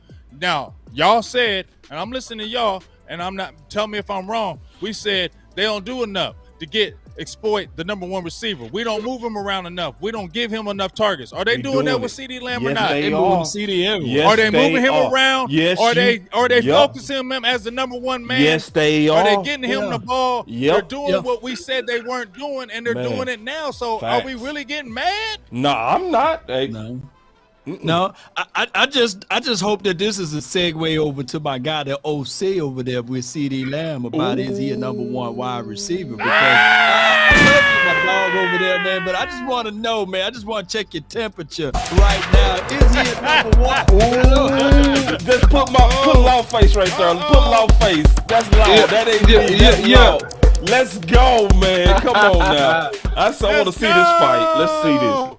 S1: Now, y'all said, and I'm listening to y'all, and I'm not, tell me if I'm wrong, we said they don't do enough to exploit the number one receiver. We don't move him around enough. We don't give him enough targets. Are they doing that with CeeDee Lamb or not?
S3: They moving CeeDee everywhere.
S2: Yes,
S1: are they moving him around?
S2: Yes,
S1: are they focusing him as the number one man?
S2: Yes, they are.
S1: Are they getting him the ball? They're doing what we said they weren't doing, and they're doing it now. So are we really getting mad?
S2: No, I'm not. Hey.
S3: No, I just hope that this is a segue over to my guy, the OC over there with CeeDee Lamb about is he a number one wide receiver? Because I love you, my dog over there, man. But I just want to know, man. I just want to check your temperature right now. Is he a number one?
S2: Just put loud face right there. Put loud face. That's loud. That ain't me. That's loud. Let's go, man. Come on now. I want to see this fight. Let's see this.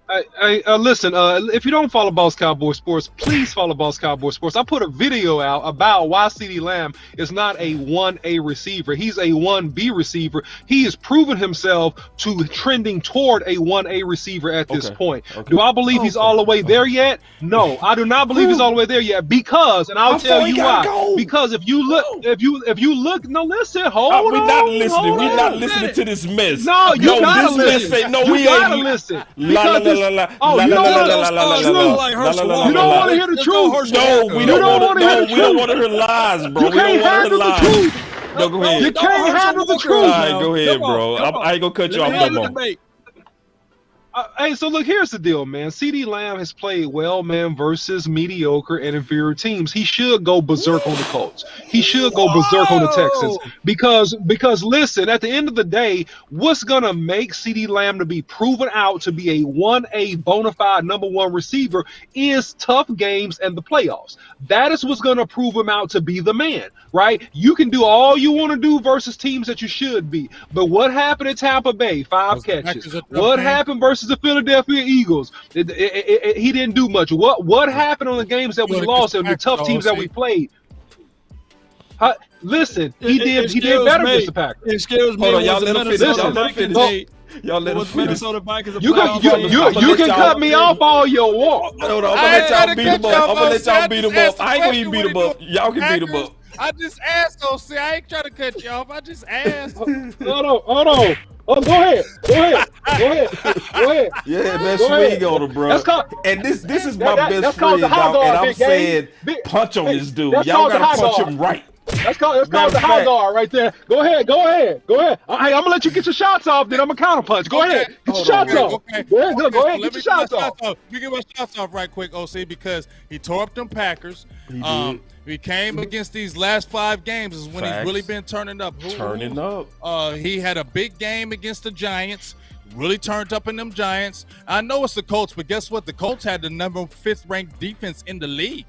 S5: Listen, if you don't follow Boss Cowboy Sports, please follow Boss Cowboy Sports. I put a video out about why CeeDee Lamb is not a 1A receiver. He's a 1B receiver. He has proven himself to trending toward a 1A receiver at this point. Do I believe he's all the way there yet? No, I do not believe he's all the way there yet, because, and I'll tell you why. Because if you look, no, listen, hold on.
S2: We're not listening. We're not listening to this mess.
S5: No, you gotta listen.
S2: No,
S5: we gotta listen. You don't want to hear the truth.
S2: No, we don't want to hear the truth. We don't want to hear lies, bro.
S5: You can't handle the truth.
S2: No, go ahead.
S5: You can't handle the truth.
S2: All right, go ahead, bro. I ain't gonna cut you off no more.
S5: Hey, so look, here's the deal, man. CeeDee Lamb has played well, man, versus mediocre and inferior teams. He should go berserk on the Colts. He should go berserk on the Texans. Because listen, at the end of the day, what's gonna make CeeDee Lamb to be proven out to be a 1A bona fide number one receiver is tough games and the playoffs. That is what's gonna prove him out to be the man, right? You can do all you want to do versus teams that you should be. But what happened at Tampa Bay? 5 catches. What happened versus the Philadelphia Eagles? He didn't do much. What happened on the games that we lost and the tough teams that we played? Listen, he did better against the Packers.
S3: Excuse me,
S2: hold on, y'all let him finish. Y'all let us finish.
S5: You can cut me off all your walk.
S2: Hold on, I'm gonna let y'all beat him up. I'm gonna let y'all beat him up. I ain't gonna even beat him up. Y'all can beat him up.
S1: I just asked, OC. I ain't trying to cut you off. I just asked.
S5: Hold on. Oh, go ahead.
S2: Yeah, man, swing on him, bro. And this is my best friend, dog, and I'm saying punch on this dude. Y'all gotta punch him right.
S5: That's called the high guard right there. Go ahead. Hey, I'm gonna let you get your shots off, then I'm gonna counter punch. Go ahead. Get your shots off. Go ahead. Get your shots off.
S1: Let me get my shots off right quick, OC, because he tore up them Packers. He came against these last 5 games is when he's really been turning up. He had a big game against the Giants. Really turned up in them Giants. I know it's the Colts, but guess what? The Colts had the number 5th ranked defense in the league.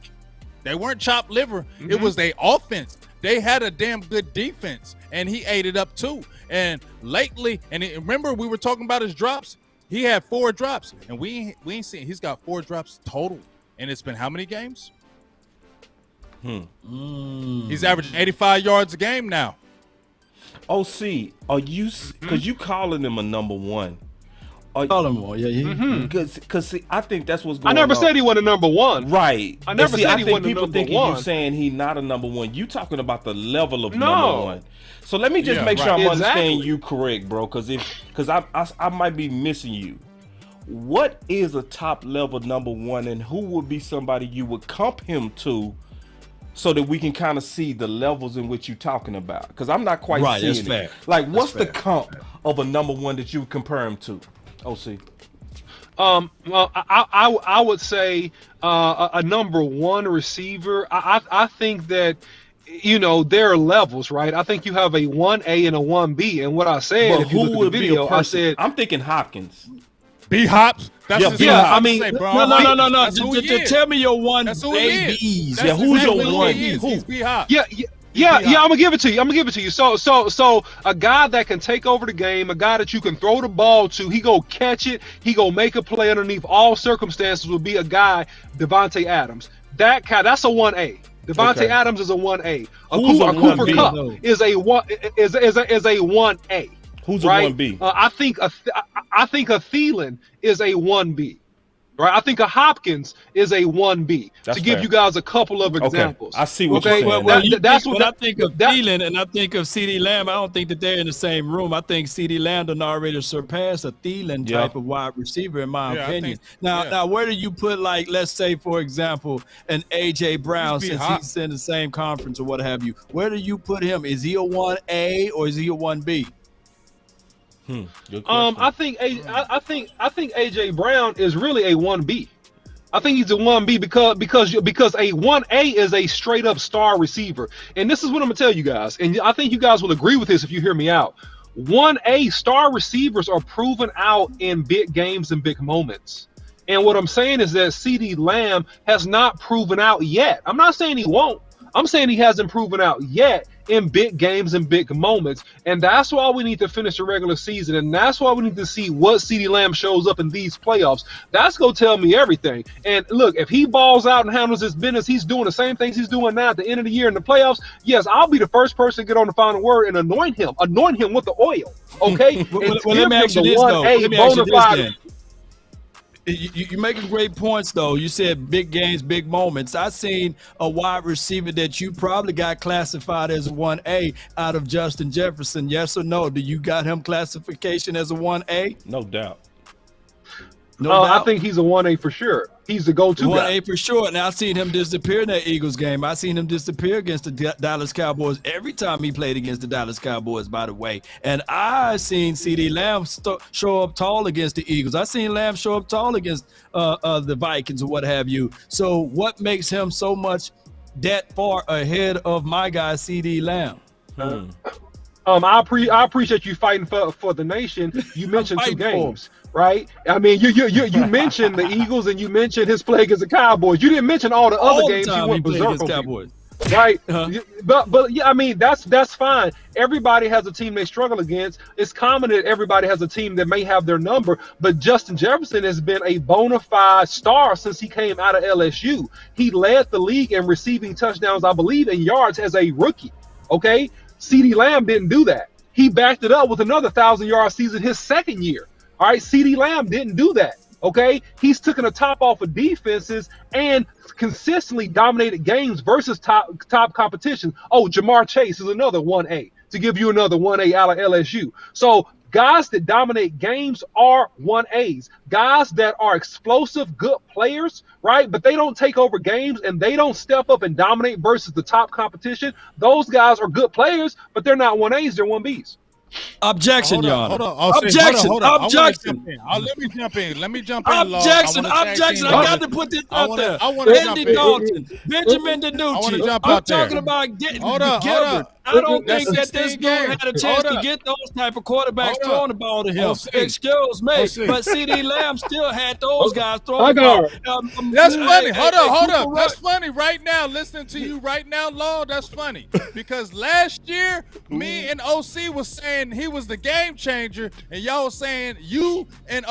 S1: They weren't chopped liver. Mm-hmm. It was their offense. They had a damn good defense, and he ate it up too. And lately, remember we were talking about his drops? He had 4 drops, and we ain't seen. He's got 4 drops total, and it's been how many games? He's averaging 85 yards a game now.
S2: OC, are you? Because you calling him a number one?
S3: Call him one, yeah.
S2: Because I think that's what's going on.
S5: I never said he wasn't a number one.
S2: Right.
S5: I never said he wasn't a number one. I think people thinking
S2: you saying he not a number one. You talking about the level of number one. So let me just make sure I'm understanding you correct, bro. Because I might be missing you. What is a top level number one, and who would be somebody you would comp him to, so that we can kind of see the levels in which you're talking about? Because I'm not quite seeing it. Like, what's the comp of a number one that you would compare him to? OC.
S5: Well, I would say a number one receiver. I think that, there are levels, right? I think you have a 1A and a 1B. And what I said, if you look at the video, I said
S2: I'm thinking Hopkins.
S1: B Hops.
S3: I mean, no. Tell me your one ABs.
S2: Yeah, who's your one?
S1: He's B Hops.
S5: Yeah, I'm gonna give it to you. So a guy that can take over the game, a guy that you can throw the ball to, he go catch it, he go make a play underneath all circumstances, would be a guy, Devontae Adams. That's a 1A. Devontae Adams is a 1A. Cooper Kupp is a 1A.
S2: Who's a 1B?
S5: I think a Thielen is a 1B. Right, I think a Hopkins is a 1B. To give you guys a couple of examples.
S2: I see what you're saying.
S3: When I think of Thielen and I think of CeeDee Lamb, I don't think that they're in the same room. I think CeeDee Lamb done already surpassed a Thielen type of wide receiver, in my opinion. Now, where do you put, like, let's say, for example, an A.J. Brown, since he's in the same conference or what have you? Where do you put him? Is he a 1A or is he a 1B?
S5: I think AJ Brown is really a 1B. I think he's a 1B because a 1A is a straight up star receiver. And this is what I'm gonna tell you guys, and I think you guys will agree with this if you hear me out. 1A star receivers are proven out in big games and big moments. And what I'm saying is that CeeDee Lamb has not proven out yet. I'm not saying he won't. I'm saying he hasn't proven out yet in big games and big moments. And that's why we need to finish the regular season. And that's why we need to see what CeeDee Lamb shows up in these playoffs. That's going to tell me everything. And look, if he balls out and handles his business, he's doing the same things he's doing now at the end of the year in the playoffs. Yes, I'll be the first person to get on the final word and anoint him with the oil. Okay?
S3: Well, let me ask you this, though. Let me ask you this, then. You're making great points, though. You said big games, big moments. I seen a wide receiver that you probably got classified as a 1A out of Justin Jefferson. Yes or no? Do you got him classification as a 1A?
S2: No doubt.
S3: No doubt.
S5: I think he's a 1A for sure. He's the go-to guy.
S3: 1A for sure. And I've seen him disappear in that Eagles game. I seen him disappear against the Dallas Cowboys every time he played against the Dallas Cowboys, by the way. And I seen CeeDee Lamb show up tall against the Eagles. I seen Lamb show up tall against the Vikings or what have you. So what makes him so much that far ahead of my guy, CeeDee Lamb?
S5: I appreciate you fighting for the nation. You mentioned 2 games. Right? I mean, you mentioned the Eagles and you mentioned his play against the Cowboys. You didn't mention all the other games he went berserk on Cowboys. Right? But yeah, I mean, that's fine. Everybody has a team they struggle against. It's common that everybody has a team that may have their number, but Justin Jefferson has been a bona fide star since he came out of LSU. He led the league in receiving touchdowns, I believe, in yards as a rookie. Okay? CeeDee Lamb didn't do that. He backed it up with another 1,000-yard season his second year. All right, CeeDee Lamb didn't do that, okay? He's taken a top off of defenses and consistently dominated games versus top competition. Oh, Jamar Chase is another 1A, to give you another 1A out of LSU. So guys that dominate games are 1As. Guys that are explosive, good players, right? But they don't take over games and they don't step up and dominate versus the top competition. Those guys are good players, but they're not 1As, they're 1Bs.
S3: Objection, Your Honor.
S1: Objection.
S3: Objection.
S1: Let me jump in.
S3: Objection. Objection. I got to put this out there. Andy Dalton, Benjamin DiNucci. I'm talking about Gilbert. I don't think that this dude had a chance to get those type of quarterbacks throwing the ball to him. Excuse me, but CeeDee Lamb still had those guys throwing the ball.
S1: That's funny. Hold up. That's funny right now. Listening to you right now, Law, that's funny. Because last year, me and OC was saying he was the game changer, and y'all was saying you and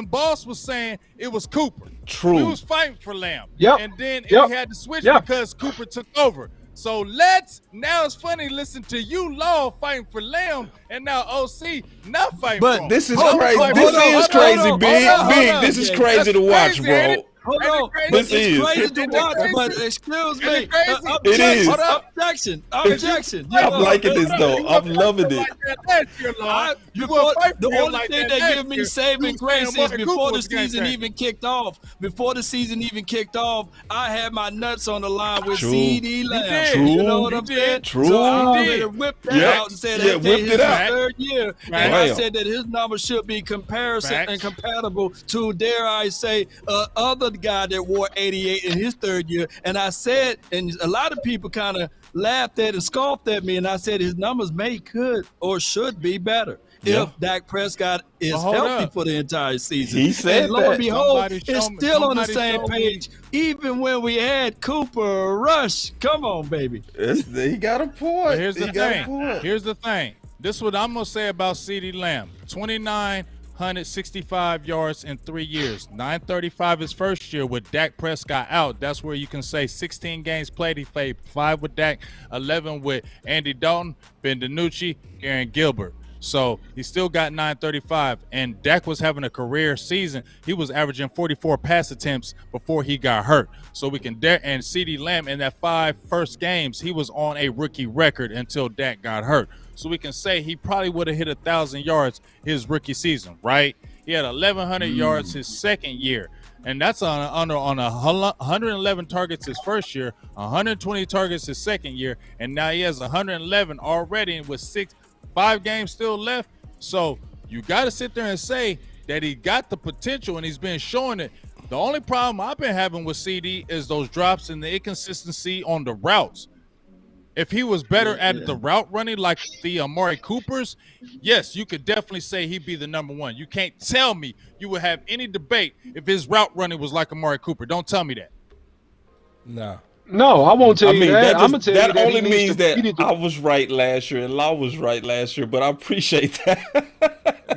S1: Boss was saying it was Cooper.
S2: True.
S1: We was fighting for Lamb.
S5: Yep.
S1: And then we had to switch because Cooper took over. So now it's funny listen to you, Law, fighting for Lamb, and now OC not fighting for him.
S2: But this is crazy. This is crazy, Big. This is crazy to watch, bro.
S3: Hold on. It's crazy to watch, but excuse me.
S2: It is.
S3: Objection.
S2: I'm liking this, though. I'm loving it.
S3: The only thing that gives me saving grace is before the season even kicked off, I had my nuts on the line with CeeDee Lamb. You know what I'm saying?
S2: True.
S3: So I already whipped that out and said that
S2: whipped it out.
S3: Third year. And I said that his numbers should be comparison and compatible to, dare I say, other guy that wore 88 in his third year. And I said, and a lot of people kind of laughed at and scoffed at me, and I said his numbers could or should be better if Dak Prescott is healthy for the entire season.
S2: He said
S3: and lo and behold, it's still on the same page, even when we had Cooper Rush. Come on, baby.
S2: He got a point.
S1: But here's the thing. This is what I'm going to say about CeeDee Lamb. 2,965 yards in 3 years. 935 his first year with Dak Prescott out. That's where you can say 16 games played. He played 5 with Dak, 11 with Andy Dalton, Ben DiNucci, Aaron Gilbert. So he still got 935, and Dak was having a career season. He was averaging 44 pass attempts before he got hurt. So we can and CeeDee Lamb in that 5 first games, he was on a rookie record until Dak got hurt. So we can say he probably would have hit 1,000 yards his rookie season, right? He had 1,100 yards his second year, and that's on 111 targets his first year, 120 targets his second year, and now he has 111 already with 5 games still left. So you got to sit there and say that he got the potential and he's been showing it. The only problem I've been having with CD is those drops and the inconsistency on the routes. If he was better at the route running like the Amari Coopers, yes, you could definitely say he'd be the number one. You can't tell me you would have any debate if his route running was like Amari Cooper. Don't tell me that.
S9: No.
S5: No, I won't tell you that.
S2: That,
S5: I'm gonna tell you
S2: that
S5: that
S2: only means that I was right last year and Law was right last year, but I appreciate that.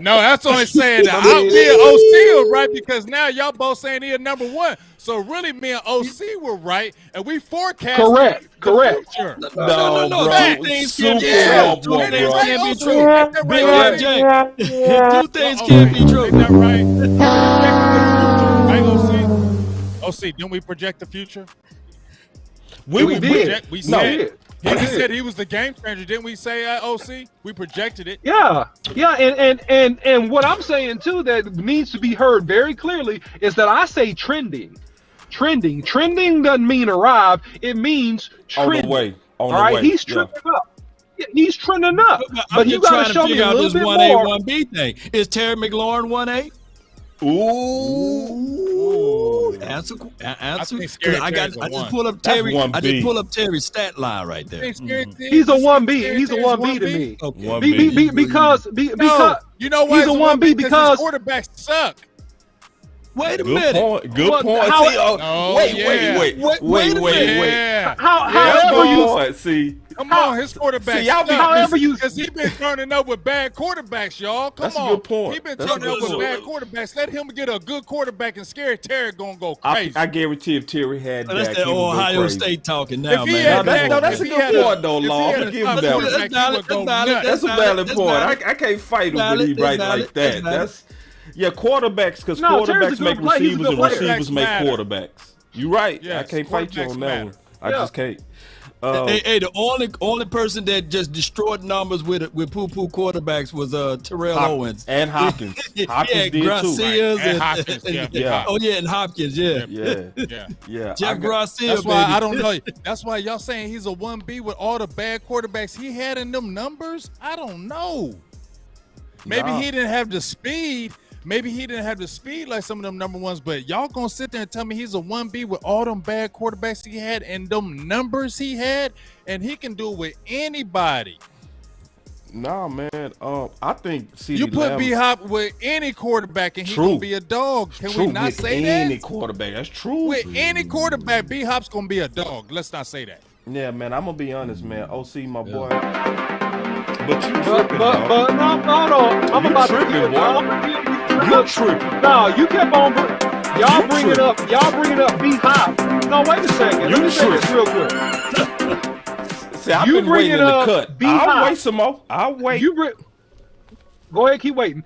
S1: No, that's only saying that me and OC are right because now y'all both saying he a number one. So really, me and OC were right, and we forecast
S5: correct.
S1: Future.
S2: No,
S3: bro.
S2: Two things can't be true.
S3: Two things can't be true.
S1: Ain't that right? Right, OC? OC, didn't we project the future?
S5: We did.
S1: We said. He said he was the game changer, didn't we say, OC? We projected it.
S5: Yeah, and what I'm saying too that needs to be heard very clearly is that I say trending. Trending doesn't mean arrive; it means trending.
S2: On the way.
S5: All right, he's trending up. He's trending up, but you got to show me a little bit more.
S3: 1A, 1B thing. Is Terry McLaurin 1A?
S2: Ooh.
S3: Answer. I just pull up Terry's stat line right there.
S5: He's a 1B. He's a 1B to me.
S3: Okay.
S5: Because
S1: you know why
S5: he's a 1B because
S1: quarterbacks suck.
S3: Wait a minute.
S2: Good point. Wait.
S5: However you
S2: see.
S1: Come on, his quarterback.
S5: However you,
S1: because he been turning up with bad quarterbacks, y'all. Come on,
S2: a good point.
S1: He been turning up with bad quarterbacks. Let him get a good quarterback, and Scary Terry gonna go crazy.
S2: I guarantee if Terry had
S3: that's that Ohio State talking now,
S2: man. That's a good point, though, Law. I'm give him that. That's a valid point. I can't fight him when he right like that. That's quarterbacks, because quarterbacks make receivers and receivers make quarterbacks. You right. I can't fight you on that one. I just can't.
S3: Hey, the only person that just destroyed numbers with poo-poo quarterbacks was Terrell Owens
S2: and Hopkins. Hopkins did
S3: Gracias
S2: too.
S3: And Hopkins, and Hopkins,
S2: yeah.
S3: Jeff Garcia.
S1: That's why I don't know. That's why y'all saying he's a 1B with all the bad quarterbacks he had in them numbers. I don't know. Maybe he didn't have the speed. Maybe he didn't have the speed like some of them number ones, but y'all gonna sit there and tell me he's a 1B with all them bad quarterbacks he had and them numbers he had, and he can do it with anybody.
S2: Nah, man. I think CeeDee
S1: you put
S2: Lamb,
S1: B-Hop with any quarterback and he's gonna be a dog. Can we not say that?
S2: Any quarterback, that's true.
S1: With any quarterback, B-Hop's gonna be a dog. Let's not say that.
S2: Yeah, man. I'm gonna be honest, man. OC, my boy. But you tripping,
S5: but no. I'm about to give it.
S2: You tripping.
S5: No, you kept on. Y'all bring it up. B-Hop. No, wait a second. Let me say this real quick.
S2: See, I've been waiting in the cut. I'll wait some more. I'll wait.
S5: Go ahead, keep waiting.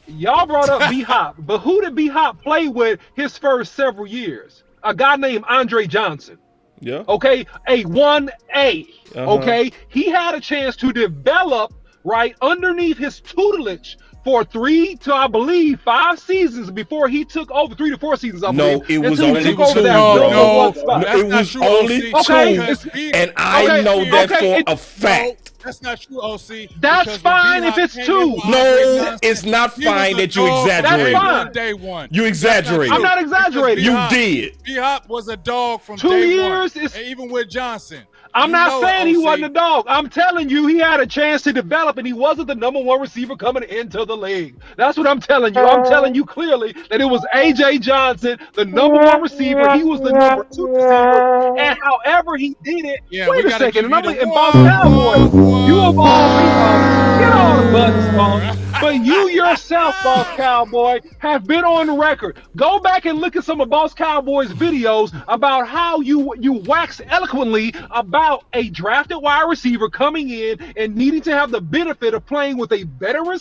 S5: Y'all brought up B-Hop, but who did B-Hop play with his first several years? A guy named Andre Johnson.
S2: Yeah.
S5: Okay, a 1A. Okay, he had a chance to develop right underneath his tutelage for 3 to, I believe, 5 seasons before he took over. 3 to 4 seasons, I believe.
S2: No, it was only 2.
S1: No, it was
S2: only 2. And I know that for a fact.
S1: That's not true, OC.
S5: That's fine if it's 2.
S2: No, it's not fine that you exaggerate.
S5: That's fine.
S1: Day one.
S2: You exaggerate.
S5: I'm not exaggerating.
S2: You did.
S1: B-Hop was a dog from
S5: 2
S1: day
S5: years.
S1: One. And even with Johnson.
S5: I'm not saying he wasn't a dog. I'm telling you, he had a chance to develop, and he wasn't the number 1 receiver coming into the league. That's what I'm telling you. I'm telling you clearly that it was A.J. Johnson, the number 1 receiver. He was the number 2 receiver. And however he did it, wait a second. And I'm in Boss Cowboys. You of all people, get all the buttons, boss. But you yourself, Boss Cowboy, have been on record. Go back and look at some of Boss Cowboy's videos about how you wax eloquently about a drafted wide receiver coming in and needing to have the benefit of playing with a veteran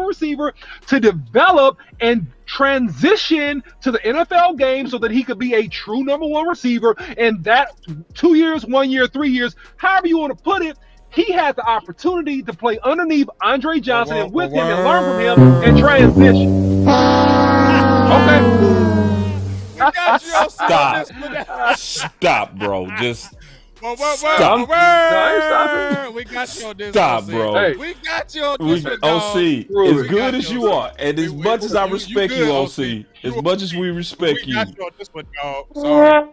S5: receiver to develop and transition to the NFL game so that he could be a true number 1 receiver. And that 2 years, 1 year, 3 years, however you want to put it, he had the opportunity to play underneath Andre Johnson and with him and learn from him and transition.
S2: Okay. Stop, bro. Just
S1: stop. We got you on this.
S2: Stop, bro.
S1: Hey. We got you on this.
S2: OC, as good as you are, and as much as I respect you, OC, as much as we respect you.
S1: We got you on this one, dog. Sorry.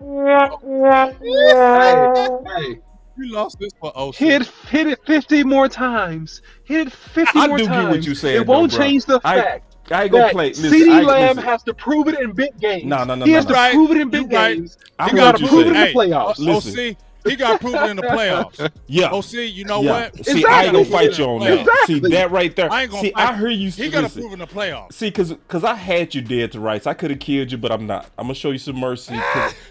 S5: Hey.
S1: You lost this for OC.
S5: Hit it 50 more times. Hit it 50 more times.
S2: I do get what you saying.
S5: It won't change the fact.
S2: I ain't gonna
S5: that
S2: play. Listen,
S5: CeeDee Lamb has to prove it in big games.
S2: No.
S5: He has to prove it in big games. He got to prove it in the playoffs.
S1: OC, he got to prove it in the playoffs.
S2: Yeah.
S1: OC, you know what?
S2: See, I ain't gonna fight you on that.
S5: Exactly.
S2: See that right there.
S1: I ain't gonna
S2: see,
S1: fight
S2: I hear you.
S1: He got to prove it in the playoffs.
S2: See, cause I had you dead to rights. I could have killed you, but I'm not. I'm gonna show you some mercy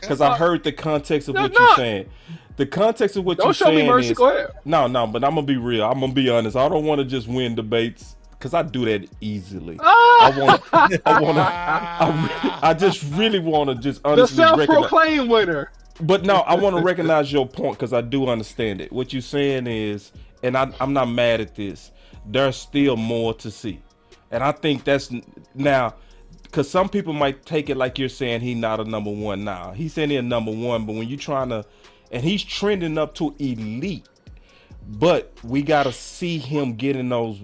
S2: because I heard the context of what you're saying. The context of what you're saying.
S5: Don't show me mercy. Go ahead.
S2: No, but I'm gonna be real. I'm gonna be honest. I don't want to just win debates because I do that easily. I just really want to just honestly
S5: the self-proclaimed winner.
S2: But no, I want to recognize your point because I do understand it. What you're saying is, and I'm not mad at this. There's still more to see, and I think that's now. Because some people might take it like you're saying he's not a number one now. He's saying he's a number one, but when you're trying to, and he's trending up to elite, but we got to see him getting those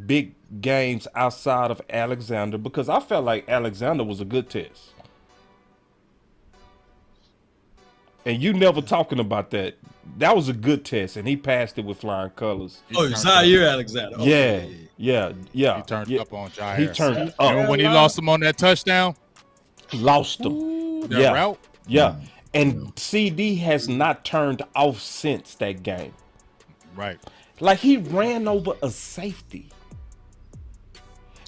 S2: big games outside of Alexander because I felt like Alexander was a good test. And you never talking about that. That was a good test, and he passed it with flying colors.
S3: Zaire Alexander.
S2: Yeah.
S1: He turned up on Jair.
S2: He turned up.
S1: Remember when he lost him on that touchdown?
S2: Lost him.
S1: That route?
S2: Yeah. And CD has not turned off since that game.
S1: Right.
S2: Like he ran over a safety.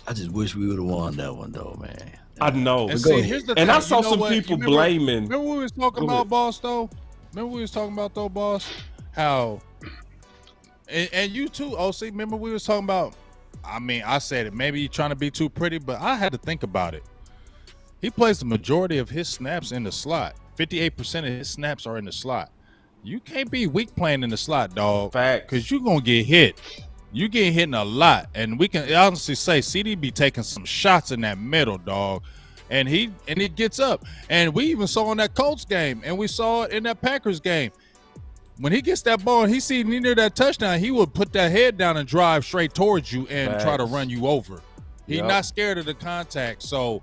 S3: I just wish we would have won that one, though, man.
S2: I know.
S1: And see, here's the thing.
S2: I saw some
S1: what?
S2: people
S1: blaming.
S2: Remember
S1: we was talking about, boss, though? Remember we was talking about, though, boss? How, and you too, OC, remember we was talking about, I mean, I said it, maybe you're trying to be too pretty, but I had to think about it. He plays the majority of his snaps in the slot. 58% of his snaps are in the slot. You can't be weak playing in the slot, dog.
S2: Fact.
S1: Because you're going to get hit. You get hitting a lot. And we can honestly say CD be taking some shots in that middle, dog. And he gets up. And we even saw in that Colts game, and we saw it in that Packers game. When he gets that ball and he sees near that touchdown, he will put that head down and drive straight towards you and try to run you over. He's not scared of the contact. So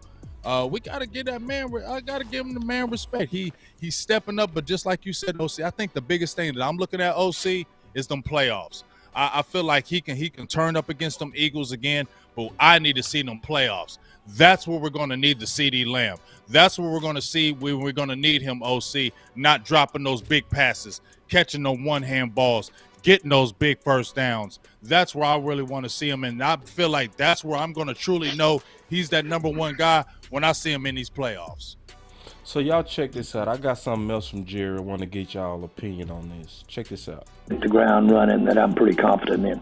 S1: we got to give that man, I got to give him the man respect. He's stepping up, but just like you said, OC, I think the biggest thing that I'm looking at, OC, is them playoffs. I feel like he can turn up against them Eagles again, but I need to see them playoffs. That's where we're going to need the CeeDee Lamb. That's where we're going to see when we're going to need him, OC, not dropping those big passes, catching the one-hand balls, getting those big first downs. That's where I really want to see him, and I feel like that's where I'm going to truly know he's that number one guy when I see him in these playoffs.
S2: So y'all check this out. I got something else from Jerry. I want to get y'all opinion on this. Check this out.
S10: Hit the ground running that I'm pretty confident in.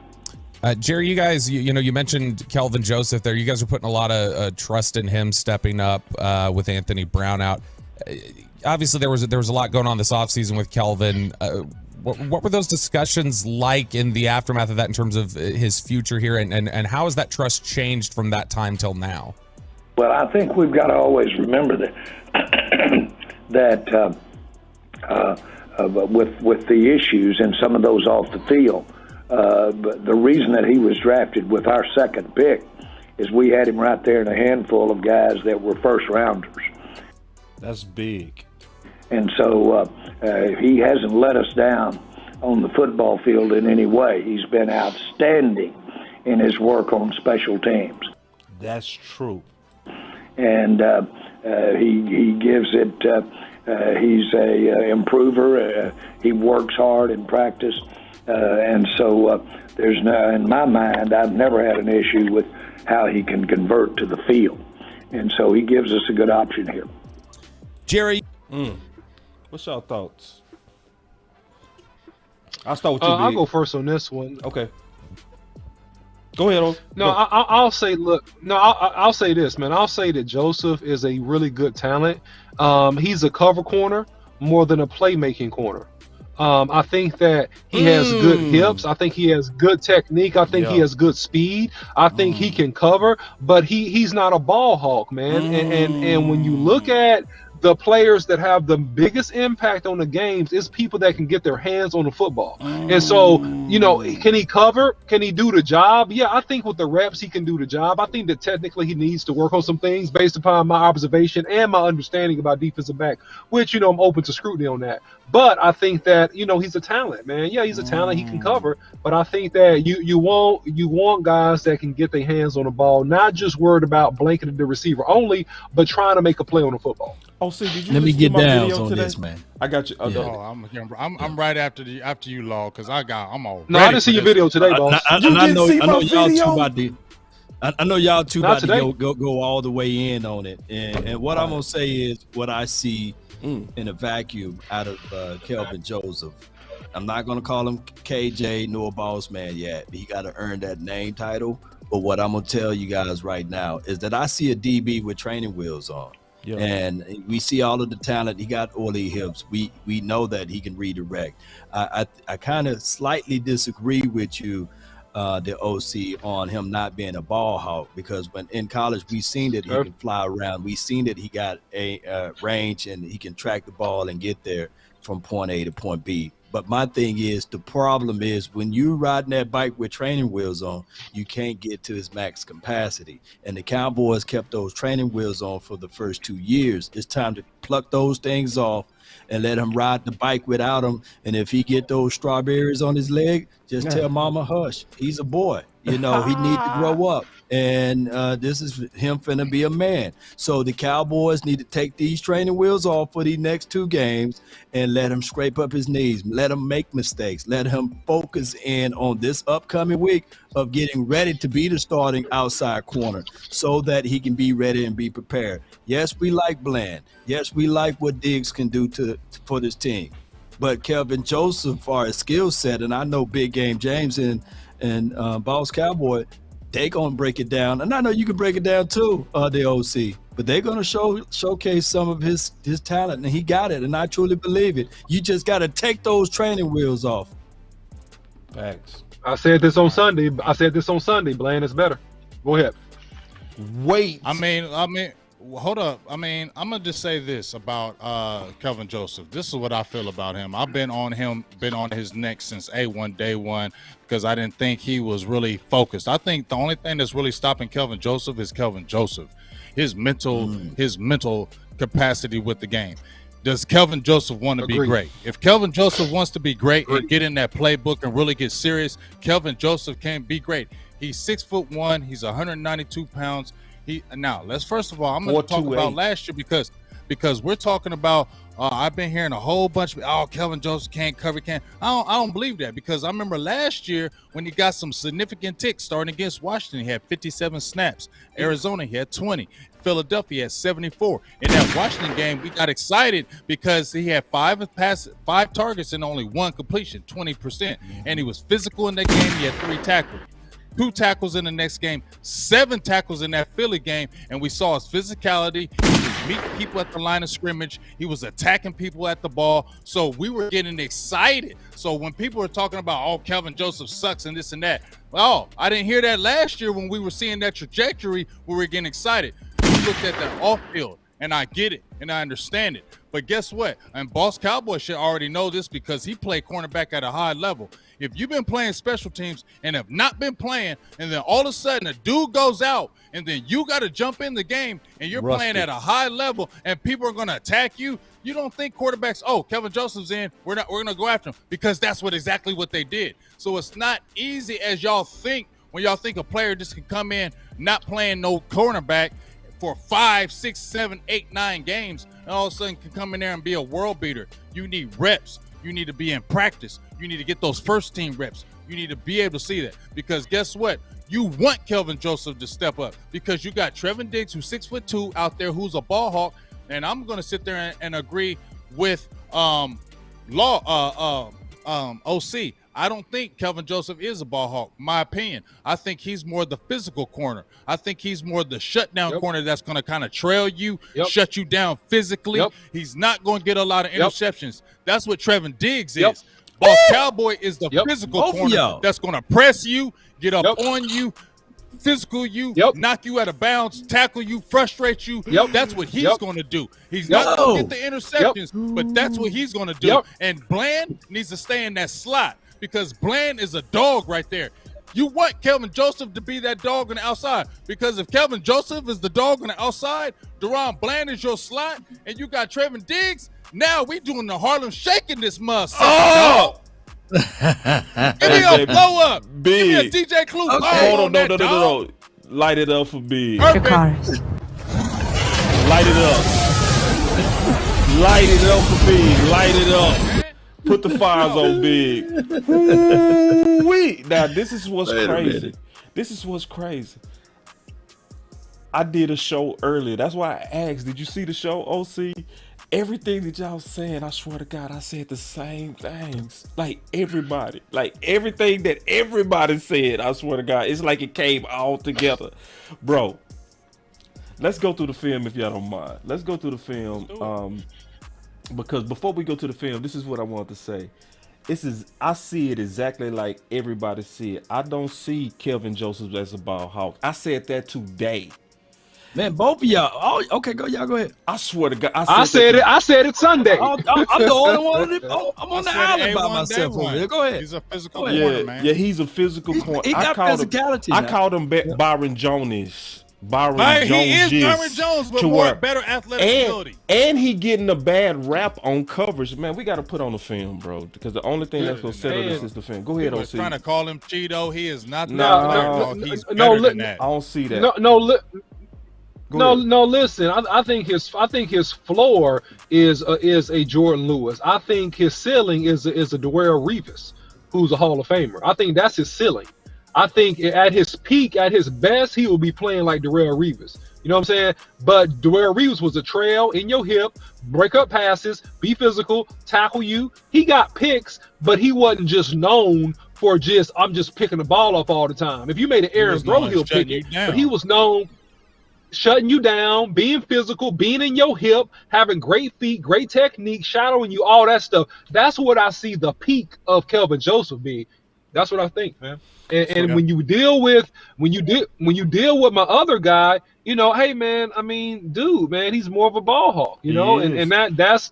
S12: Jerry, you guys, you know, you mentioned Kelvin Joseph there. You guys are putting a lot of trust in him stepping up with Anthony Brown out. Obviously, there was a lot going on this offseason with Kelvin. What were those discussions like in the aftermath of that in terms of his future here, and how has that trust changed from that time till now?
S10: Well, I think we've got to always remember that with the issues and some of those off the field, the reason that he was drafted with our second pick is we had him right there in a handful of guys that were first rounders.
S2: That's big.
S10: And so he hasn't let us down on the football field in any way. He's been outstanding in his work on special teams.
S2: That's true.
S10: And he gives it. He's a improver. He works hard in practice, and so there's no. In my mind, I've never had an issue with how he can convert to the field, and so he gives us a good option here.
S12: Jerry,
S2: what's your thoughts? I'll start with you.
S5: I'll go first on this one.
S2: Okay. Go ahead.
S5: No, I'll say. Look, no, I'll say this, man. I'll say that Joseph is a really good talent. He's a cover corner more than a playmaking corner. I think that he has good hips. I think he has good technique. I think he has good speed. I think he can cover, but he's not a ball hawk, man. And when you look at the players that have the biggest impact on the games, is people that can get their hands on the football. And so, you know, can he cover? Can he do the job? Yeah, I think with the reps, he can do the job. I think that technically he needs to work on some things based upon my observation and my understanding about defensive back, which, you know, I'm open to scrutiny on that. But I think that, he's a talent, man. Yeah, he's a talent. He can cover. But I think that you want guys that can get their hands on the ball, not just worried about blanketing the receiver only, but trying to make a play on the football.
S2: Oh, see, did you
S3: Let me
S2: listen
S3: get
S2: to my
S3: down
S2: video
S3: on
S2: today?
S3: this, man.
S2: I got you.
S1: I'm right after you, Law, because I'm all.
S5: No, I didn't see your video today, boss.
S3: I know y'all two about to. I know y'all two about to go all the way in on it, and what I'm gonna say is what I see in a vacuum out of Kelvin Joseph. I'm not gonna call him KJ nor boss man yet. He got to earn that name title. But what I'm gonna tell you guys right now is that I see a DB with training wheels on. Yeah. And we see all of the talent. He got oily hips. We know that he can redirect. I kind of slightly disagree with you, the OC, on him not being a ball hawk, because when in college we seen that he can fly around. We seen that he got a range and he can track the ball and get there from point A to point B. But my thing is, the problem is when you riding that bike with training wheels on, you can't get to his max capacity. And the Cowboys kept those training wheels on for the first 2 years. It's time to pluck those things off and let him ride the bike without him. And if he get those strawberries on his leg, just tell mama hush. He's a boy. He need to grow up. And this is him finna be a man. So the Cowboys need to take these training wheels off for these next 2 games and let him scrape up his knees. Let him make mistakes. Let him focus in on this upcoming week of getting ready to be the starting outside corner so that he can be ready and be prepared. Yes, we like Bland. Yes, we like what Diggs can do for this team. But Kelvin Joseph, for his skill set, and I know Big Game James and Boss Cowboy, they gonna break it down, and I know you can break it down too, the OC. But they're gonna showcase some of his talent, and he got it, and I truly believe it. You just got to take those training wheels off.
S2: Thanks.
S5: I said this on Sunday. Bland is better. Go ahead.
S2: Wait.
S1: I mean, hold up. I'm gonna just say this about Kelvin Joseph. This is what I feel about him. I've been on his neck since day one, because I didn't think he was really focused. I think the only thing that's really stopping Kelvin Joseph is Kelvin Joseph, his mental capacity with the game. Does Kelvin Joseph want to be great? If Kelvin Joseph wants to be great and get in that playbook and really get serious, Kelvin Joseph can be great. He's 6'1". He's 192 pounds. Now let's first of all, I'm going to talk about last year because we're talking about. I've been hearing a whole bunch of Kelvin Joseph can't cover. I don't believe that, because I remember last year when he got some significant ticks starting against Washington. He had 57 snaps. Arizona, he had 20. Philadelphia had 74. In that Washington game, we got excited because he had 5 targets and only 1 completion, 20%. And he was physical in that game. He had 3 tackles. 2 tackles in the next game, 7 tackles in that Philly game, and we saw his physicality. He was meeting people at the line of scrimmage. He was attacking people at the ball. So we were getting excited. So when people were talking about, Kelvin Joseph sucks and this and that, I didn't hear that last year when we were seeing that trajectory. We were getting excited. We looked at that off field, and I get it, and I understand it. But guess what? And Boss Cowboy should already know this because he played cornerback at a high level. If you've been playing special teams and have not been playing, and then all of a sudden a dude goes out, and then you got to jump in the game, and you're playing at a high level, and people are going to attack you, you don't think quarterbacks, Kelvin Joseph's in, we're going to go after him, because that's exactly what they did. So it's not easy as y'all think when y'all think a player just can come in not playing no cornerback for 5, 6, 7, 8, 9 games, and all of a sudden can come in there and be a world beater. You need reps. You need to be in practice. You need to get those first team reps. You need to be able to see that, because guess what? You want Kelvin Joseph to step up, because you got Trevin Diggs, who's 6'2" out there, who's a ball hawk. And I'm going to sit there and agree with OC. I don't think Kelvin Joseph is a ball hawk, my opinion. I think he's more the physical corner. I think he's more the shutdown corner that's going to kind of trail you, shut you down physically. He's not going to get a lot of interceptions. That's what Trevin Diggs is. Boss Cowboy is the physical corner that's going to press you, get up on you, physical you, knock you out of bounds, tackle you, frustrate you. That's what he's going to do. He's not going to get the interceptions, but that's what he's going to do. And Bland needs to stay in that slot, because Bland is a dog right there. You want Kelvin Joseph to be that dog on the outside, because if Kelvin Joseph is the dog on the outside, Deron Bland is your slot, and you got Trevin Diggs, Now we doing the Harlem shaking this motherfucker.
S2: Oh!
S1: Give me a blow up.
S2: Big.
S1: Give me a DJ Clue.
S2: Okay. Hold on, no. Light it up for Big.
S1: Perfect.
S2: Light it up. Light it up for Big. Light it up. Put the fires on Big. Now this is what's crazy. This is what's crazy. I did a show earlier. That's why I asked, did you see the show, OC? Everything that y'all saying, I swear to God, I said the same things. Like everybody. Like everything that everybody said, I swear to God. It's like it came all together. Bro, let's go through the film if y'all don't mind. Let's go through the film. Because before we go to the film, this is what I want to say. I see it exactly like everybody see it. I don't see Kelvin Joseph as a ball hawk. I said that today.
S3: Man, both of y'all. Oh, okay, y'all go ahead.
S2: I swear to God,
S5: I said it Sunday.
S3: I'm the only one. I'm on the island by myself over here. Go ahead.
S1: He's a physical corner, man.
S2: Yeah, he's a physical corner.
S3: He got physicality.
S2: I called him Byron Jones. Byron Jones.
S1: He is Byron Jones, but more better athletic ability.
S2: And he getting a bad rap on coverage. Man, we got to put on the film, bro, because the only thing that's going to settle this is the film. Go ahead, OC.
S1: Trying to call him Cheeto. He is not.
S2: He's
S1: better than that.
S2: I don't see that.
S5: No, listen. I think his floor is a Jordan Lewis. I think his ceiling is a Darrelle Revis, who's a Hall of Famer. I think that's his ceiling. I think at his peak, at his best, he will be playing like Darrelle Revis. You know what I'm saying? But Darrelle Revis was a trail in your hip, break up passes, be physical, tackle you. He got picks, but he wasn't just known for I'm just picking the ball up all the time. If you made an error and throw, he'll pick it. But he was known shutting you down, being physical, being in your hip, having great feet, great technique, shadowing you, all that stuff. That's what I see the peak of Kelvin Joseph being. That's what I think, man. And when you deal with my other guy, you know, hey man, I mean, dude, man, he's more of a ball hawk, you know, and that's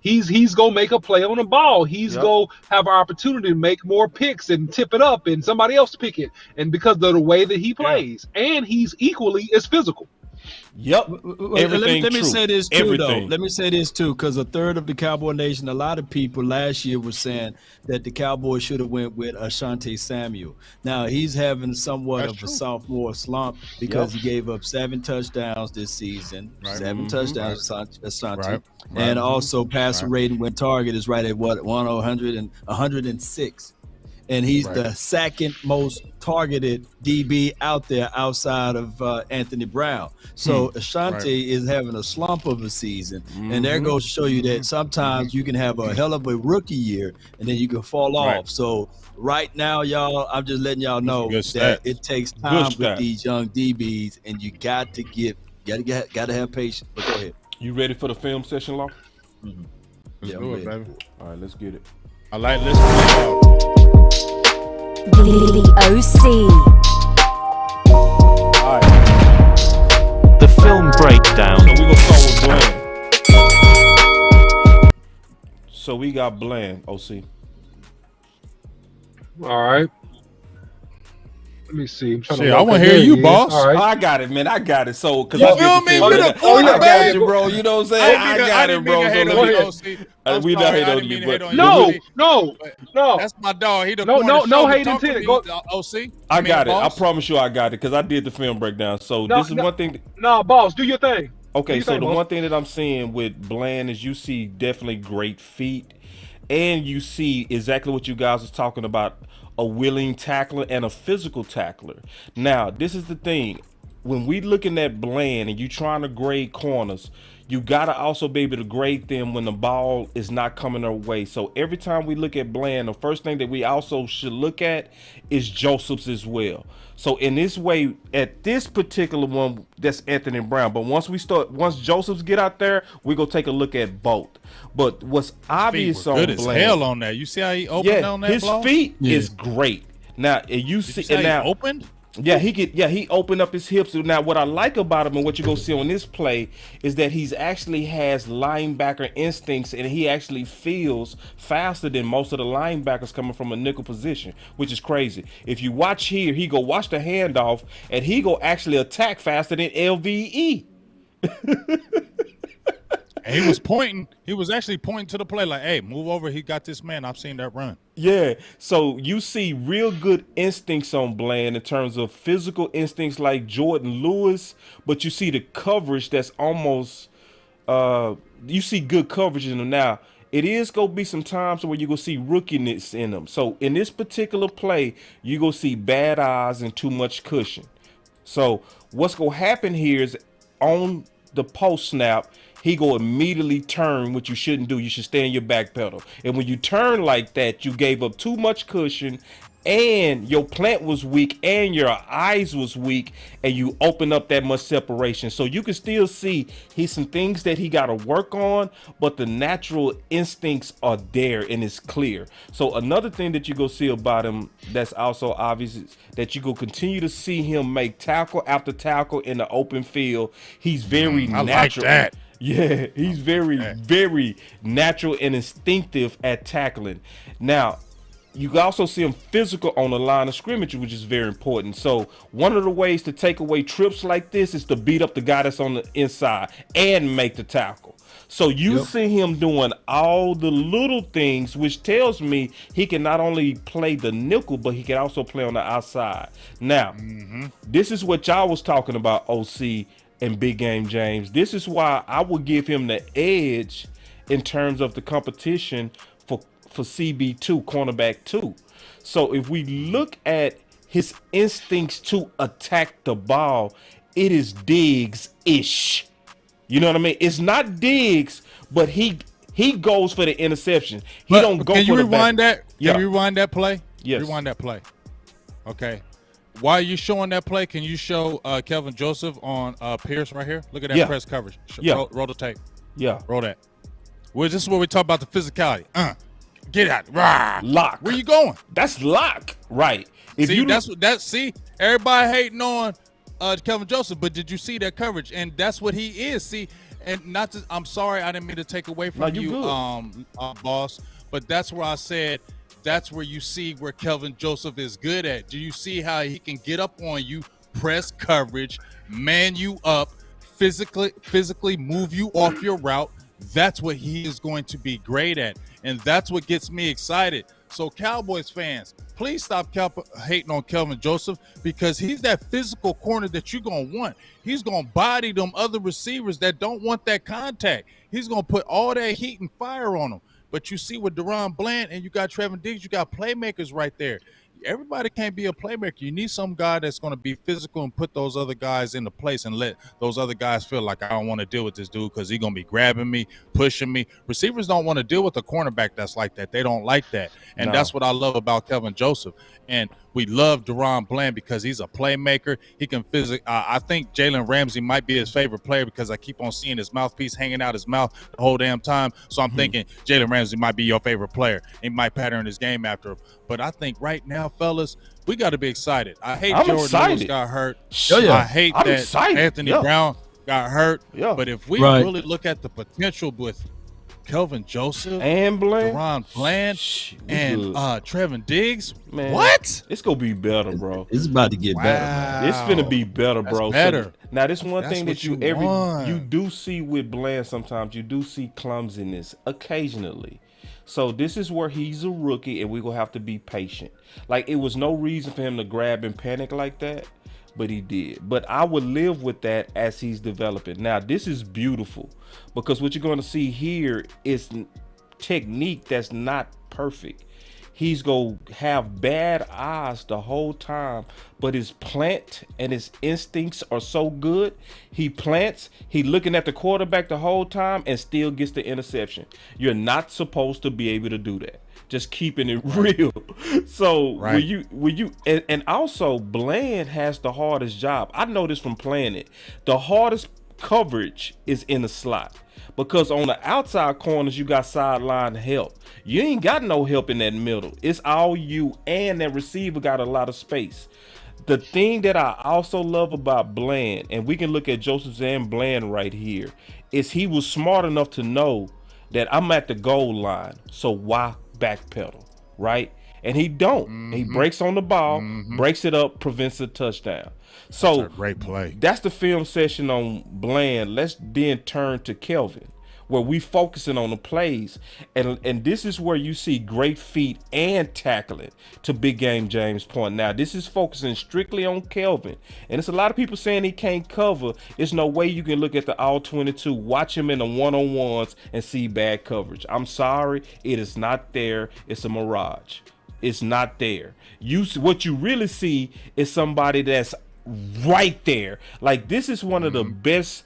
S5: he's gonna make a play on the ball. He's gonna have an opportunity to make more picks and tip it up, and somebody else pick it. And because of the way that he plays, and he's equally as physical.
S2: Yep.
S3: Let me say this too, though. Let me say this too, because a third of the Cowboy Nation, a lot of people last year were saying that the Cowboys should have went with Asante Samuel. Now he's having somewhat of a sophomore slump because he gave up 7 touchdowns this season. 7 touchdowns, Asante, and also passer rating when target is right at 106. And he's the second most targeted DB out there outside of Anthony Brown. So Asante is having a slump of a season. And there goes to show you that sometimes you can have a hell of a rookie year and then you can fall off. So right now, y'all, I'm just letting y'all know that it takes time with these young DBs, and you got to have patience. But go ahead.
S2: You ready for the film session, Law?
S1: Let's do it, baby.
S2: All right, let's get it.
S1: I like listening.
S13: The OC.
S2: All right.
S14: The film breakdown.
S2: So we gonna start with Bland. So we got Bland, OC.
S5: All right. Let me see. I'm trying
S1: I want to hear you, boss.
S5: All right.
S2: I got it, man. I got it. So, because
S1: you feel me? We're the corner,
S2: I got you, bro. You know what I'm saying? I got it, bro.
S1: We not hate on you, but
S5: no.
S1: That's my dog. He the
S5: no hate intended. Go,
S1: OC.
S2: I got it. I promise you, I got it because I did the film breakdown. So this is one thing.
S5: No, boss, do your thing.
S2: Okay, so the one thing that I'm seeing with Bland is you see definitely great feet, and you see exactly what you guys was talking about. A willing tackler and a physical tackler. Now, this is the thing. When we looking at Bland and you trying to grade corners, you got to also be able to grade them when the ball is not coming their way. So every time we look at Bland, the first thing that we also should look at is Joseph's as well. So in this way, at this particular one, that's Anthony Brown. But once Joseph's get out there, we go take a look at both. But what's obvious on
S1: good
S2: Bland,
S1: as hell on that. You see how he opened on that?
S2: His feet is great. Now you see, and now
S1: he opened.
S2: Yeah, he opened up his hips. Now, what I like about him and what you're going to see on this play is that he's actually has linebacker instincts, and he actually feels faster than most of the linebackers coming from a nickel position, which is crazy. If you watch here, he go watch the handoff, and he go actually attack faster than LVE.
S1: And he was pointing. He was actually pointing to the play like, hey, move over. He got this man. I've seen that run.
S2: Yeah. So you see real good instincts on Bland in terms of physical instincts like Jordan Lewis, but you see the coverage that's almost you see good coverage in him. Now, it is going to be some times where you're going to see rookiness in them. So in this particular play, you're going to see bad eyes and too much cushion. So what's going to happen here is on the post snap, he go immediately turn, which you shouldn't do. You should stay in your back pedal. And when you turn like that, you gave up too much cushion, and your plant was weak, and your eyes was weak, and you open up that much separation. So you can still see he's some things that he got to work on, but the natural instincts are there and it's clear. So another thing that you go see about him that's also obvious is that you go continue to see him make tackle after tackle in the open field. He's very natural.
S1: Like that.
S2: Yeah, he's very natural and instinctive at tackling. Now, you can also see him physical on the line of scrimmage, which is very important. So one of the ways to take away trips like this is to beat up the guy that's on the inside and make the tackle. So you see him doing all the little things, which tells me he can not only play the nickel, but he can also play on the outside. Now, this is what y'all was talking about, OC and Big Game James. This is why I would give him the edge in terms of the competition for CB2, cornerback 2. So if we look at his instincts to attack the ball, it is Diggs-ish. You know what I mean? It's not Diggs, but he goes for the interception. He don't go for the back.
S1: Can you rewind that?
S2: Yeah.
S1: Can you rewind that play?
S2: Yes.
S1: Rewind that play. Okay. While you're showing that play, can you show Kelvin Joseph on Pierce right here? Look at that press coverage. Roll the tape.
S2: Yeah.
S1: Roll that. Well, this is where we talk about the physicality. Get out. Rah.
S2: Lock.
S1: Where you going?
S2: That's lock. Right. If
S1: See, see, everybody hating on Kelvin Joseph, but did you see that coverage? And that's what he is. See, and not to, I'm sorry, I didn't mean to take away from you, boss, but that's where I said that's where you see where Kelvin Joseph is good at. Do you see how he can get up on you, press coverage, man you up, physically move you off your route? That's what he is going to be great at, and that's what gets me excited. So Cowboys fans, please stop hating on Kelvin Joseph, because he's that physical corner that you're going to want. He's going to body them other receivers that don't want that contact. He's going to put all that heat and fire on them. But you see with Deron Bland and you got Trevin Diggs, you got playmakers right there. Everybody can't be a playmaker. You need some guy that's going to be physical and put those other guys into place and let those other guys feel like, I don't want to deal with this dude because he's going to be grabbing me, pushing me. Receivers don't want to deal with a cornerback that's like that. They don't like that. And that's what I love about Kelvin Joseph. And we love Deron Bland because he's a playmaker. He can I think Jalen Ramsey might be his favorite player because I keep on seeing his mouthpiece hanging out his mouth the whole damn time. So I'm thinking Jalen Ramsey might be your favorite player. He might pattern his game after him. But I think right now, fellas, we got to be excited. I hate Jordan Lewis got hurt. I hate that Anthony Brown got hurt. But if we really look at the potential with Kelvin Joseph
S2: and
S1: Deron Bland and Trevin Diggs,
S2: man,
S1: what?
S2: It's gonna be better, bro.
S3: It's about to get better. Man.
S2: It's finna be better, bro.
S1: Better.
S2: So, now, this one thing that you
S1: want.
S2: do see with Bland sometimes. You do see clumsiness occasionally. So this is where he's a rookie, and we're gonna have to be patient. Like, it was no reason for him to grab and panic like that, but he did. But I would live with that as he's developing. Now, this is beautiful because what you're going to see here is technique that's not perfect. He's going to have bad eyes the whole time, but his plant and his instincts are so good. He plants, he looking at the quarterback the whole time and still gets the interception. You're not supposed to be able to do that. Just keeping it real. So when you and also Bland has the hardest job. I know this from playing it. The hardest coverage is in the slot, because on the outside corners you got sideline help. You ain't got no help in that middle. It's all you, and that receiver got a lot of space. The thing that I also love about Bland, and we can look at Joseph and Bland right here, is he was smart enough to know that I'm at the goal line, so why backpedal, right? And he don't. He breaks on the ball, breaks it up, prevents a touchdown. So
S1: that's a great play.
S2: That's the film session on Bland. Let's then turn to Kelvin. where we focusing on the plays. And this is where you see great feet and tackling, to Big Game James' point. Now, this is focusing strictly on Kelvin. And it's a lot of people saying he can't cover. There's no way you can look at the all 22, watch him in the one-on-ones and see bad coverage. I'm sorry, it is not there. It's a mirage. It's not there. What you really see is somebody that's right there. Like, this is one of the best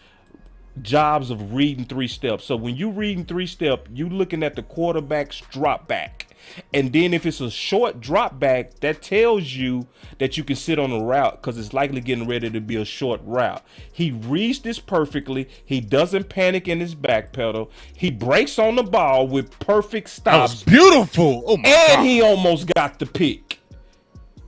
S2: jobs of reading 3-step. So when you reading 3-step, you looking at the quarterback's drop back. And then if it's a short drop back, that tells you that you can sit on the route because it's likely getting ready to be a short route. He reads this perfectly. He doesn't panic in his back pedal. He breaks on the ball with perfect stops.
S1: That was beautiful. Oh my
S2: and
S1: God.
S2: he almost got the pick.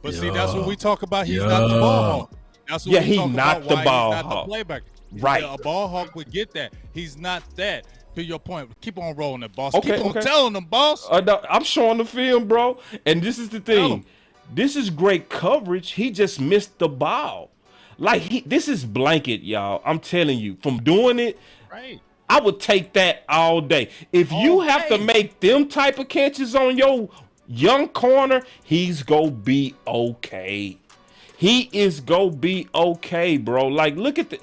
S1: But see, that's what we talk about. He's not the ball hawk. That's what
S2: he
S1: talk
S2: not
S1: about
S2: the
S1: why
S2: ball
S1: he's not
S2: hawk.
S1: the playback.
S2: Right.
S1: A ball hawk would get that. He's not that. To your point, keep on rolling it, boss.
S2: Okay,
S1: keep on telling them, boss.
S2: No, I'm showing the film, bro. And this is the thing. This is great coverage. He just missed the ball. Like, this is blanket, y'all. I'm telling you. From doing it,
S1: right.
S2: I would take that all day. If you have to make them type of catches on your young corner, he's gonna be okay. He is gonna be okay, bro. Like, look at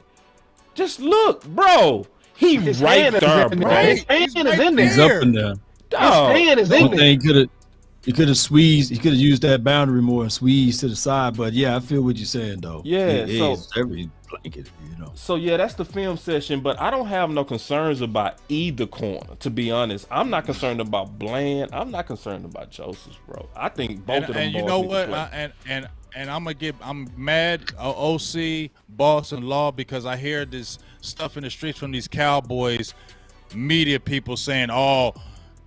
S2: just look, bro. He right there, bro.
S5: His hand is in there.
S3: He's up and down.
S5: His hand is in there.
S3: He could have squeezed. He could have used that boundary more and squeezed to the side. But yeah, I feel what you're saying though.
S2: Yeah,
S3: it's every blanket, you know.
S2: So yeah, that's the film session. But I don't have no concerns about either corner. To be honest, I'm not concerned about Bland. I'm not concerned about Joseph, bro. I think both of them.
S1: And you
S2: boys
S1: know
S2: need to
S1: what?
S2: play.
S1: I'm mad, OC, Boss, and Law, because I hear this stuff in the streets from these Cowboys media people saying, "Oh,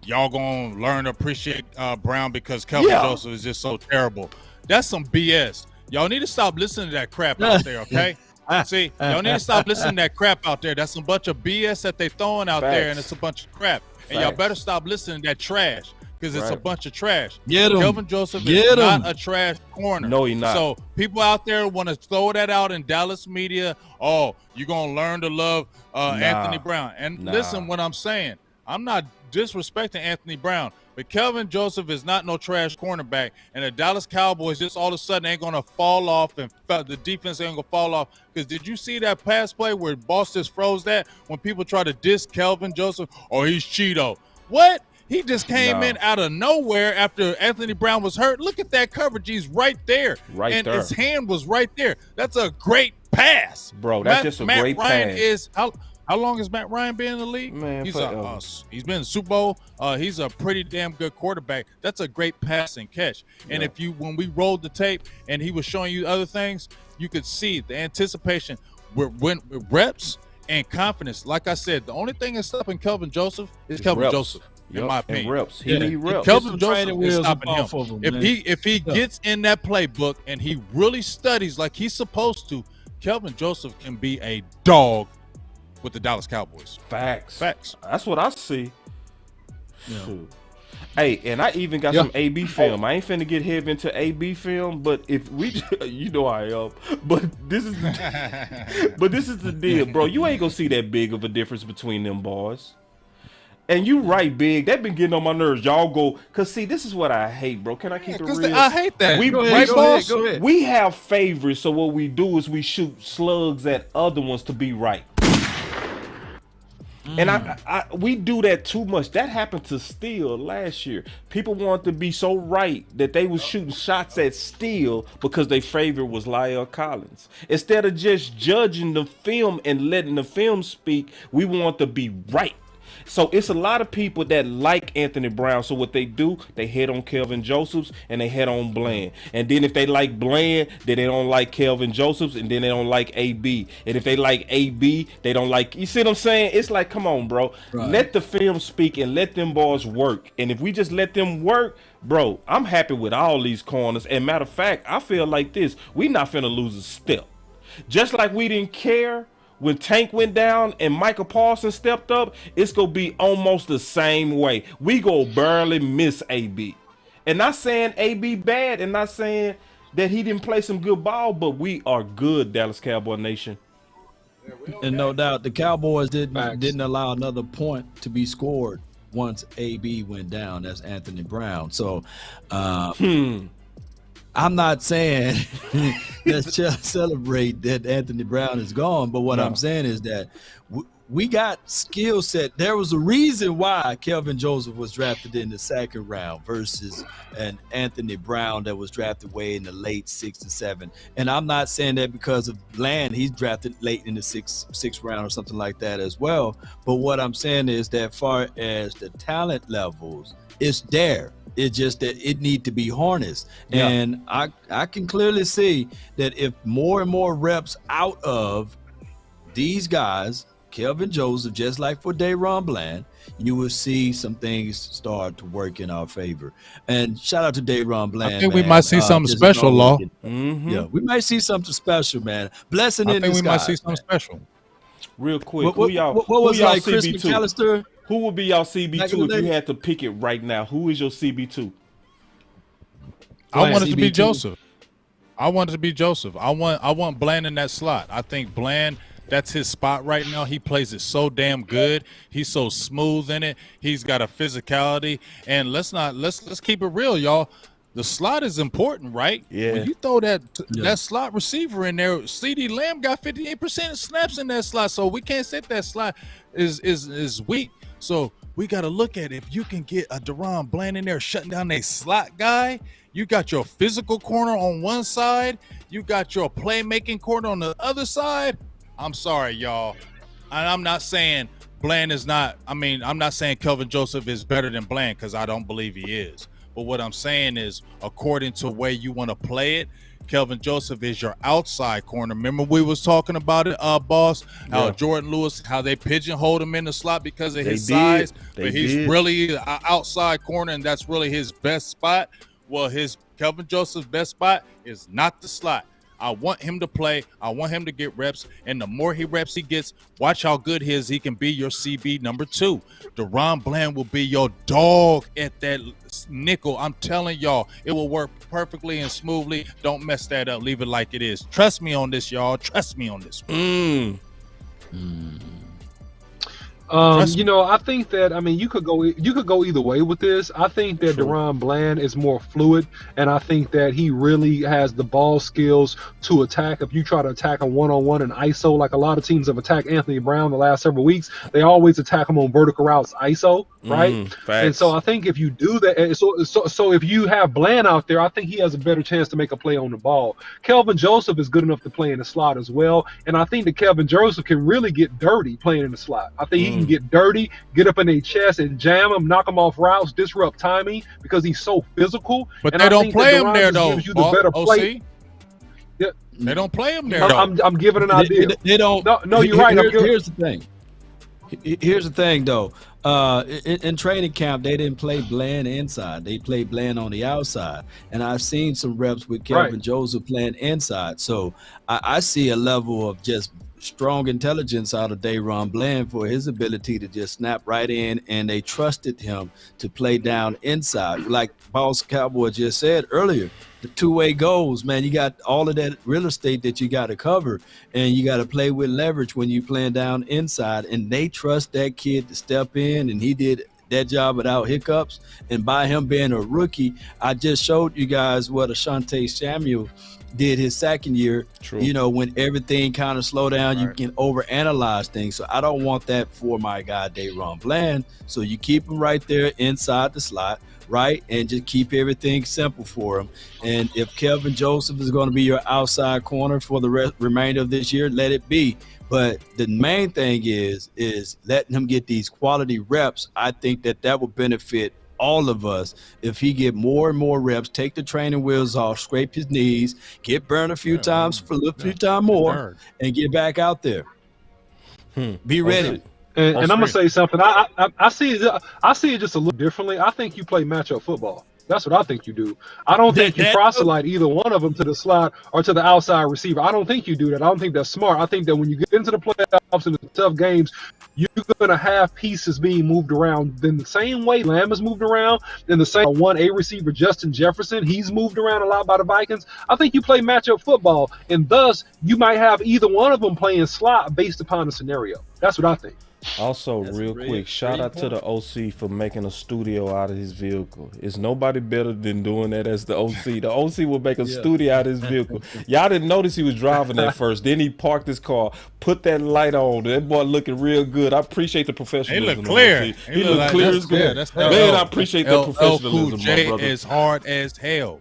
S1: y'all gonna learn to appreciate Brown because Kelvin Joseph is just so terrible." That's some BS. Y'all need to stop listening to that crap out there, okay? See, y'all need to stop listening to that crap out there. That's a bunch of BS that they throwing out there, and it's a bunch of crap. And y'all better stop listening to that trash. Because it's a bunch of trash. Kelvin Joseph is not a trash corner.
S2: No, he's not.
S1: So people out there want to throw that out in Dallas media. Oh, you're going to learn to love Anthony Brown. And listen what I'm saying. I'm not disrespecting Anthony Brown, but Kelvin Joseph is not no trash cornerback. And the Dallas Cowboys just all of a sudden ain't going to fall off, and the defense ain't going to fall off. Because did you see that pass play where Boss just froze that when people try to diss Kelvin Joseph? Oh, he's Cheeto. What? He just came in out of nowhere after Anthony Brown was hurt. Look at that coverage. He's right there.
S2: And
S1: his hand was right there. That's a great pass.
S2: Bro, that's just a great pass.
S1: How long has Matt Ryan been in the league?
S2: Man,
S1: he's been in the Super Bowl. He's a pretty damn good quarterback. That's a great pass and catch. And when we rolled the tape and he was showing you other things, you could see the anticipation with reps and confidence. Like I said, the only thing that's stopping Kelvin Joseph is Kelvin Joseph. In my opinion,
S2: reps. He need reps.
S1: Kelvin Joseph is stopping him. If he gets in that playbook and he really studies like he's supposed to, Kelvin Joseph can be a dog with the Dallas Cowboys.
S2: Facts.
S1: That's
S2: what I see. Hey, and I even got some AB film. I ain't finna get heavy into AB film, but if we, you know I am. But this is the deal, bro. You ain't gonna see that big of a difference between them boys. And you right, Big. That been getting on my nerves. Y'all go, cause see, this is what I hate, bro. Can I keep it real?
S1: I hate that.
S2: Go ahead. We have favorites, so what we do is we shoot slugs at other ones to be right. And we do that too much. That happened to Steele last year. People wanted to be so right that they was shooting shots at Steele because their favorite was Lyle Collins. Instead of just judging the film and letting the film speak, we want to be right. So it's a lot of people that like Anthony Brown. So what they do, they hit on Kelvin Joseph's and they hit on Bland. And then if they like Bland, then they don't like Kelvin Joseph's, and then they don't like AB. And if they like AB, they don't like. You see what I'm saying? It's like, come on, bro. Right. Let the film speak and let them boys work. And if we just let them work, bro, I'm happy with all these corners. And matter of fact, I feel like this: we not finna lose a step. Just like we didn't care when Tank went down and Michael Parsons stepped up, it's going to be almost the same way. We go barely miss AB. And not saying AB bad and not saying that he didn't play some good ball, but we are good, Dallas Cowboy Nation.
S3: And no doubt, the Cowboys didn't allow another point to be scored once AB went down. That's Anthony Brown. So, I'm not saying let's just celebrate that Anthony Brown is gone, but what I'm saying is that we got skill set. There was a reason why Kelvin Joseph was drafted in the second round versus an Anthony Brown that was drafted way in the late 6th and 7th. And I'm not saying that because of Bland, he's drafted late in the sixth round or something like that as well. But what I'm saying is that far as the talent levels, it's there. It's just that it need to be harnessed. Yeah. And I can clearly see that if more and more reps out of these guys, Kelvin Joseph, just like for Deion Bland, you will see some things start to work in our favor. And shout out to Deion Bland.
S1: I think we might see something special, Law.
S3: Yeah, we might see something special, man. Blessing in
S1: I think
S3: disguise,
S1: we might see something special.
S2: Real quick,
S3: what was
S2: y'all
S3: like Chris
S2: CB2?
S3: McAllister?
S2: Who would be y'all CB2 if you had to pick it right now? Who is your CB2?
S1: I want it to be
S3: CB2.
S1: Joseph. I want it to be Joseph. I want Bland in that slot. I think Bland, that's his spot right now. He plays it so damn good. He's so smooth in it. He's got a physicality. And let's keep it real, y'all. The slot is important, right?
S2: Yeah.
S1: When you throw that slot receiver in there, CD Lamb got 58% snaps in that slot, so we can't say that slot is weak. So we got to look at it. If you can get a Deron Bland in there shutting down a slot guy, you got your physical corner on one side, you got your playmaking corner on the other side. I'm sorry, y'all. And I'm not saying Bland is not. I mean, I'm not saying Kelvin Joseph is better than Bland because I don't believe he is. But what I'm saying is, according to the way you want to play it, Kelvin Joseph is your outside corner. Remember we was talking about it, boss, how Jordan Lewis, how they pigeonholed him in the slot because of his size, but he's really an outside corner, and that's really his best spot. Well, Kelvin Joseph's best spot is not the slot. I want him to play. I want him to get reps. And the more reps he gets, watch how good he can be your CB number 2. Deron Bland will be your dog at that nickel. I'm telling y'all, it will work perfectly and smoothly. Don't mess that up. Leave it like it is. Trust me on this, y'all. Trust me on this one.
S5: I think that you could go either way with this. I think that Deron Bland is more fluid, and I think that he really has the ball skills to attack. If you try to attack him one-on-one and ISO, like a lot of teams have attacked Anthony Brown the last several weeks, they always attack him on vertical routes ISO, right? And so I think if you do that, so if you have Bland out there, I think he has a better chance to make a play on the ball. Kelvin Joseph is good enough to play in the slot as well, and I think that Kelvin Joseph can really get dirty playing in the slot. I think he can get dirty, get up in their chest and jam them, knock them off routes, disrupt timing because he's so physical.
S1: But
S5: and
S1: they
S5: I
S1: don't
S5: think
S1: play
S5: that
S1: him
S5: Deron
S1: there
S5: just
S1: though.
S5: gives you the better play.
S1: Yeah. They don't play him there though.
S5: I'm giving an idea.
S3: They don't.
S5: No, you're right.
S3: Here's the thing. Here's the thing, though. In training camp, they didn't play Bland inside. They played Bland on the outside. And I've seen some reps with Kelvin Joseph playing inside. So I see a level of just strong intelligence out of Deion Bland for his ability to just snap right in, and they trusted him to play down inside. Like Boss Cowboy just said earlier, the two-way goals, man, you got all of that real estate that you got to cover, and you got to play with leverage when you're playing down inside, and they trust that kid to step in, and he did that job without hiccups. And by him being a rookie, I just showed you guys what Asante Samuel did his second year. When everything kind of slow down, you can overanalyze things. So I don't want that for my guy Deion Bland. So you keep him right there inside the slot, right? And just keep everything simple for him. And if Kelvin Joseph is going to be your outside corner for the remainder of this year, let it be. But the main thing is letting him get these quality reps. I think that will benefit all of us if he get more and more reps, take the training wheels off, scrape his knees, get burned a few times, a few times more, and get back out there. Be ready.
S5: And I'm gonna say something. I see it just a little differently. I think you play matchup football. That's what I think you do. I don't think you proselyte either one of them to the slot or to the outside receiver. I don't think you do that. I don't think that's smart. I think that when you get into the playoffs and the tough games, you're going to have pieces being moved around in the same way Lamb is moved around, in the same 1A receiver, Justin Jefferson, he's moved around a lot by the Vikings. I think you play matchup football, and thus you might have either one of them playing slot based upon the scenario. That's what I think.
S2: Also, real quick, shout out to the OC for making a studio out of his vehicle. It's nobody better than doing that as the OC. The OC will make a studio out of his vehicle. Y'all didn't notice he was driving at first. Then he parked his car, put that light on. That boy looking real good. I appreciate the professionalism.
S1: He look clear.
S2: He look clear as good. Man, I appreciate the professionalism, my brother.
S1: Is hard as hell.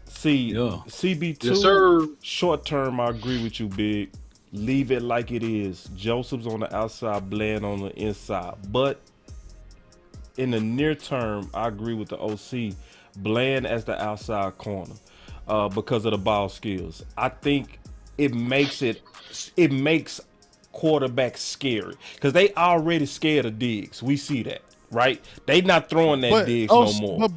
S2: See, CB2, short term, I agree with you, Big. Leave it like it is. Joseph's on the outside, Bland on the inside. But in the near term, I agree with the OC. Bland as the outside corner because of the ball skills. I think it makes quarterbacks scary because they already scared of Diggs. We see that, right? They not throwing that Diggs no more.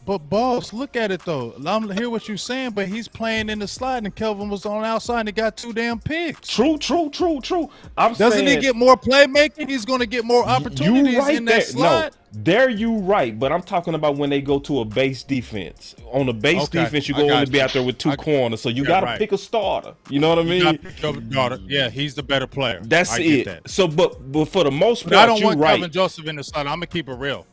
S13: But boss, look at it though. I'm hear what you're saying, but he's playing in the slot, and Kelvin was on the outside and he got 2 damn picks.
S2: True.
S13: Doesn't he get more playmaking? He's going to get more opportunities in that slot.
S2: No, there you right, but I'm talking about when they go to a base defense. On a base defense, you're going to be out there with 2 corners, so you got to pick a starter. You know what I mean?
S1: Yeah, he's the better player.
S2: That's it. So, but for the most part,
S1: I don't want Kelvin Joseph in the slot. I'm gonna keep it real.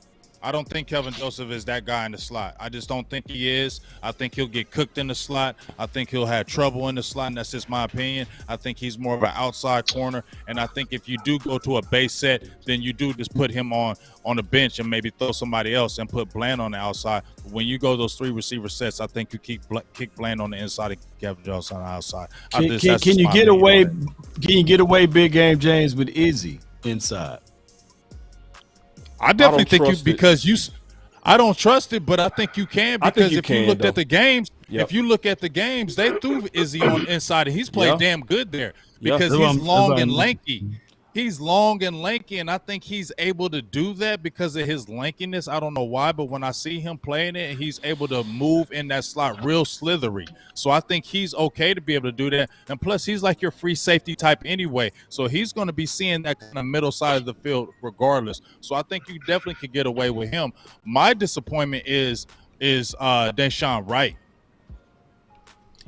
S1: I don't think Kelvin Joseph is that guy in the slot. I just don't think he is. I think he'll get cooked in the slot. I think he'll have trouble in the slot, and that's just my opinion. I think he's more of an outside corner, and I think if you do go to a base set, then you do just put him on the bench and maybe throw somebody else and put Bland on the outside. When you go those 3 receiver sets, I think you kick Bland on the inside and Kelvin Joseph on the outside.
S3: Can you get away? Can you get away, Big Game James, with Izzy inside?
S13: I definitely think you because I don't trust it, but I think you can because if you looked at the games, if you look at the games, they threw Izzy on the inside and he's played damn good there because he's long and lanky. He's long and lanky, and I think he's able to do that because of his lankiness. I don't know why, but when I see him playing it, he's able to move in that slot real slithery. So I think he's okay to be able to do that. And plus, he's like your free safety type anyway. So he's going to be seeing that kind of middle side of the field regardless. So I think you definitely could get away with him. My disappointment is Deshaun Wright.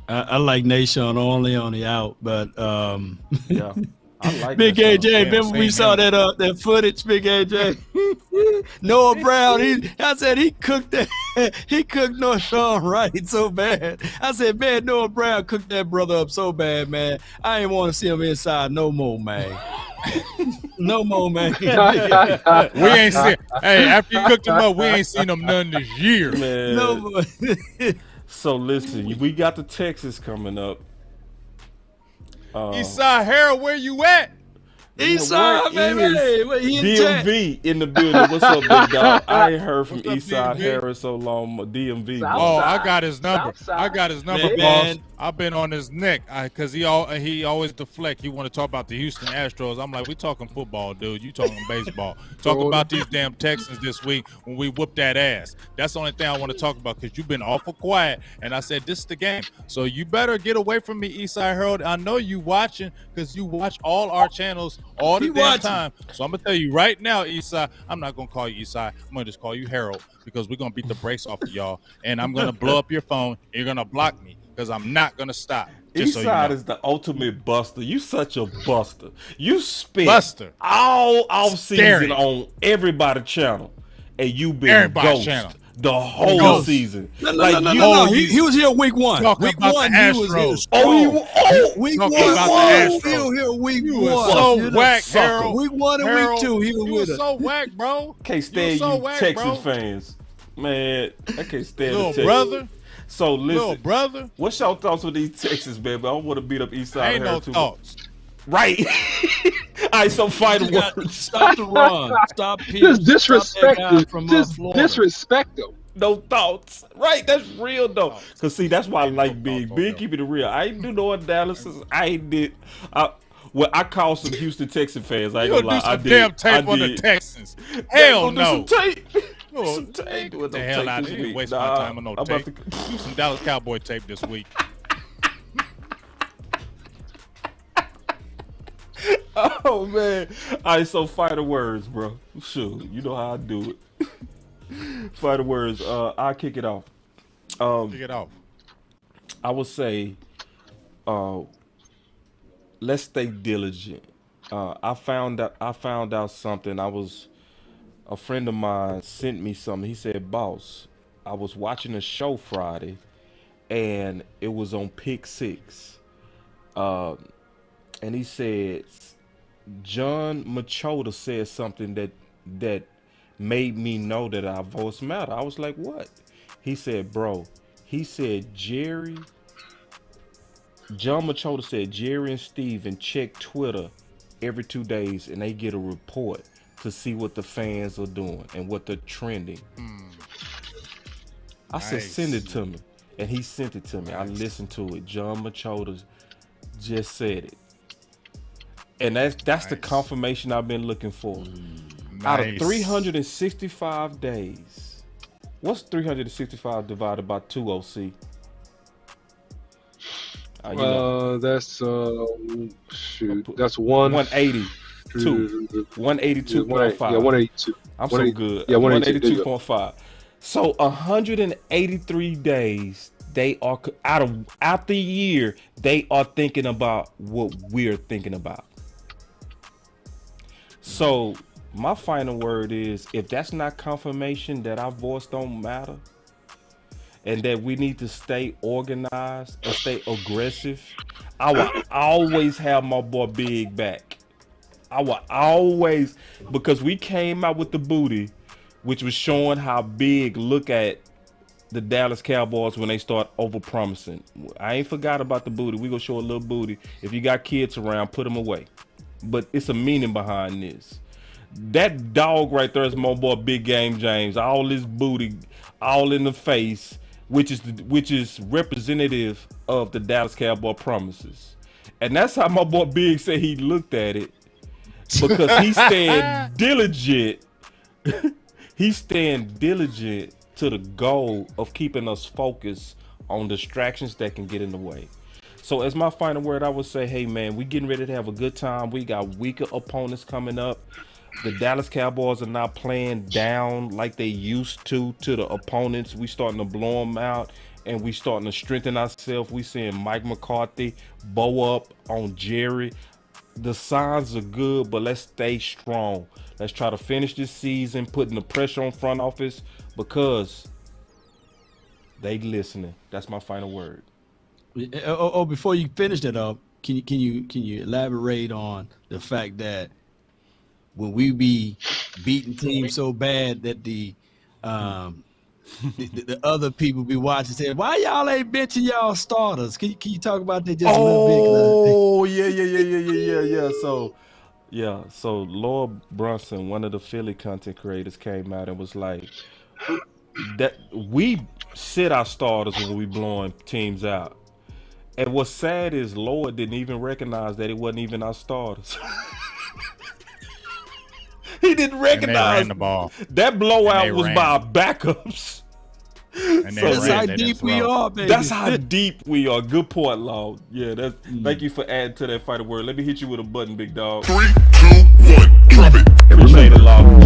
S3: I like Nation only on the out, but
S2: yeah. I like
S3: Big AJ. Remember we saw that footage, Big AJ. Noah Brown. I said he cooked that. He cooked Deshaun Wright so bad. I said, man, Noah Brown cooked that brother up so bad, man. I ain't want to see him inside no more, man. No more, man.
S1: We ain't seen. Hey, after you cooked him up, we ain't seen him none this year,
S2: man.
S3: No more.
S2: So listen, we got the Texas coming up.
S1: Eastside Harold, where you at?
S3: Eastside, baby.
S2: DMV in the building. What's up, big dog? I ain't heard from Eastside Harris so long. DMV.
S1: Oh, I got his number. Man, boss. I've been on his neck because he always deflect. He want to talk about the Houston Astros. I'm like, we talking football, dude. You talking baseball. Talk about these damn Texans this week when we whoop that ass. That's the only thing I want to talk about because you've been awful quiet. And I said, this is the game. So you better get away from me, Eastside Harold. I know you watching because you watch all our channels all the damn time. So I'm going to tell you right now, Eastside, I'm not going to call you Eastside. I'm going to just call you Harold because we're going to beat the brakes off of y'all. And I'm going to blow up your phone. And you're going to block me. Because I'm not going to stop.
S2: Eastside so you know. Is the ultimate buster. You such a buster. You spent all off-season on everybody's channel. And you been ghost the whole season.
S3: No. He was here week 1. Week 1, he was here. Week 1. He was here week 1.
S1: So whack, Harold.
S3: Week 1 and week 2, he was with us.
S1: So whack, bro.
S2: Can't stand you Texas fans. Man, I can't stand
S1: little
S2: the
S1: brother.
S2: So listen,
S1: little brother.
S2: What's your thoughts with these Texans, baby? I don't want to beat up Eastside.
S1: Ain't no thoughts.
S2: Right. All right, so fighting words.
S3: Stop the run. Stop
S5: Just disrespect him. Just disrespect him.
S2: No thoughts. Right, that's real though. Cause see, that's why I like Big. Big keep it real. I ain't do no analysis. I ain't did. Well, I called some Houston Texan fans. I ain't gonna lie.
S1: Do some damn tape on the Texans. Hell no.
S2: ain't doing
S13: the
S2: no
S13: hell
S2: tape
S13: out
S2: this
S13: of
S2: week.
S13: here. Waste
S2: Nah,
S13: my time on no
S2: I'm about
S13: tape. Do some Dallas Cowboy tape this week.
S2: Oh man! All right, so fighter words, bro. Sure, you know how I do it. Fighter words. I'll kick it off.
S13: Kick it off.
S2: I would say, let's stay diligent. I found out something. A friend of mine sent me something. He said, "Boss, I was watching a show Friday, and it was on Pick Six. And he said." John Machota said something that made me know that our voice matter. I was like, what? He said, bro, John Machota said Jerry and Steven check Twitter every 2 days and they get a report to see what the fans are doing and what they're trending. I said, send it to me. And he sent it to me. I listened to it. John Machota just said it. And that's the confirmation I've been looking for. Out of 365 days, what's 365 divided by 2, OC?
S5: That's that's
S2: 180. 182.5.
S5: Yeah, 182.
S2: I'm so good.
S5: Yeah,
S2: 182.5. So 183 days they are out the year they are thinking about what we're thinking about. So my final word is, if that's not confirmation that our voice don't matter and that we need to stay organized and stay aggressive, I will always have my boy Big back. I will always, because we came out with the booty, which was showing how Big look at the Dallas Cowboys when they start overpromising. I ain't forgot about the booty. We gonna show a little booty. If you got kids around, put them away. But it's a meaning behind this. That dog right there is my boy Big Game James. All this booty, all in the face, which is representative of the Dallas Cowboy promises. And that's how my boy Big said he looked at it, because he's staying diligent. He's staying diligent to the goal of keeping us focused on distractions that can get in the way. So as my final word, I would say, hey man, we getting ready to have a good time. We got weaker opponents coming up. The Dallas Cowboys are not playing down like they used to the opponents. We starting to blow them out, and we starting to strengthen ourselves. We seeing Mike McCarthy bow up on Jerry. The signs are good, but let's stay strong. Let's try to finish this season, putting the pressure on front office, because they listening. That's my final word.
S3: Before you finish that up, can you elaborate on the fact that when we be beating teams so bad that the other people be watching saying, why y'all ain't benching y'all starters? Can you talk about that just a little bit?
S2: Oh, yeah. So Lord Brunson, one of the Philly content creators, came out and was like, that we sit our starters when we blowing teams out. And what's sad is Lord didn't even recognize that it wasn't even our starters. He didn't recognize
S13: the ball.
S2: That blowout was by our backups.
S3: That's how deep we are, baby.
S2: That's how deep we are. Good point, Lord. Yeah, thank you for adding to that fighter word. Let me hit you with a button, big dog.
S15: 3, 2, 1, drop it.
S2: Appreciate it, Lord.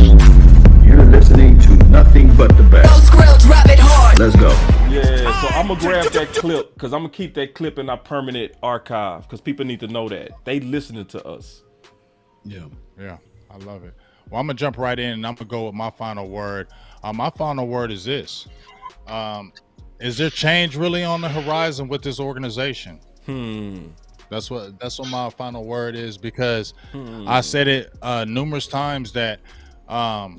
S16: You're listening to nothing but the best.
S4: Drop it hard.
S16: Let's go.
S2: Yeah, so I'm gonna grab that clip, because I'm gonna keep that clip in our permanent archive, because people need to know that they listening to us.
S13: Yeah, I love it. Well, I'm gonna jump right in and I'm gonna go with my final word. My final word is this: is there change really on the horizon with this organization? That's what my final word is, because I said it numerous times that I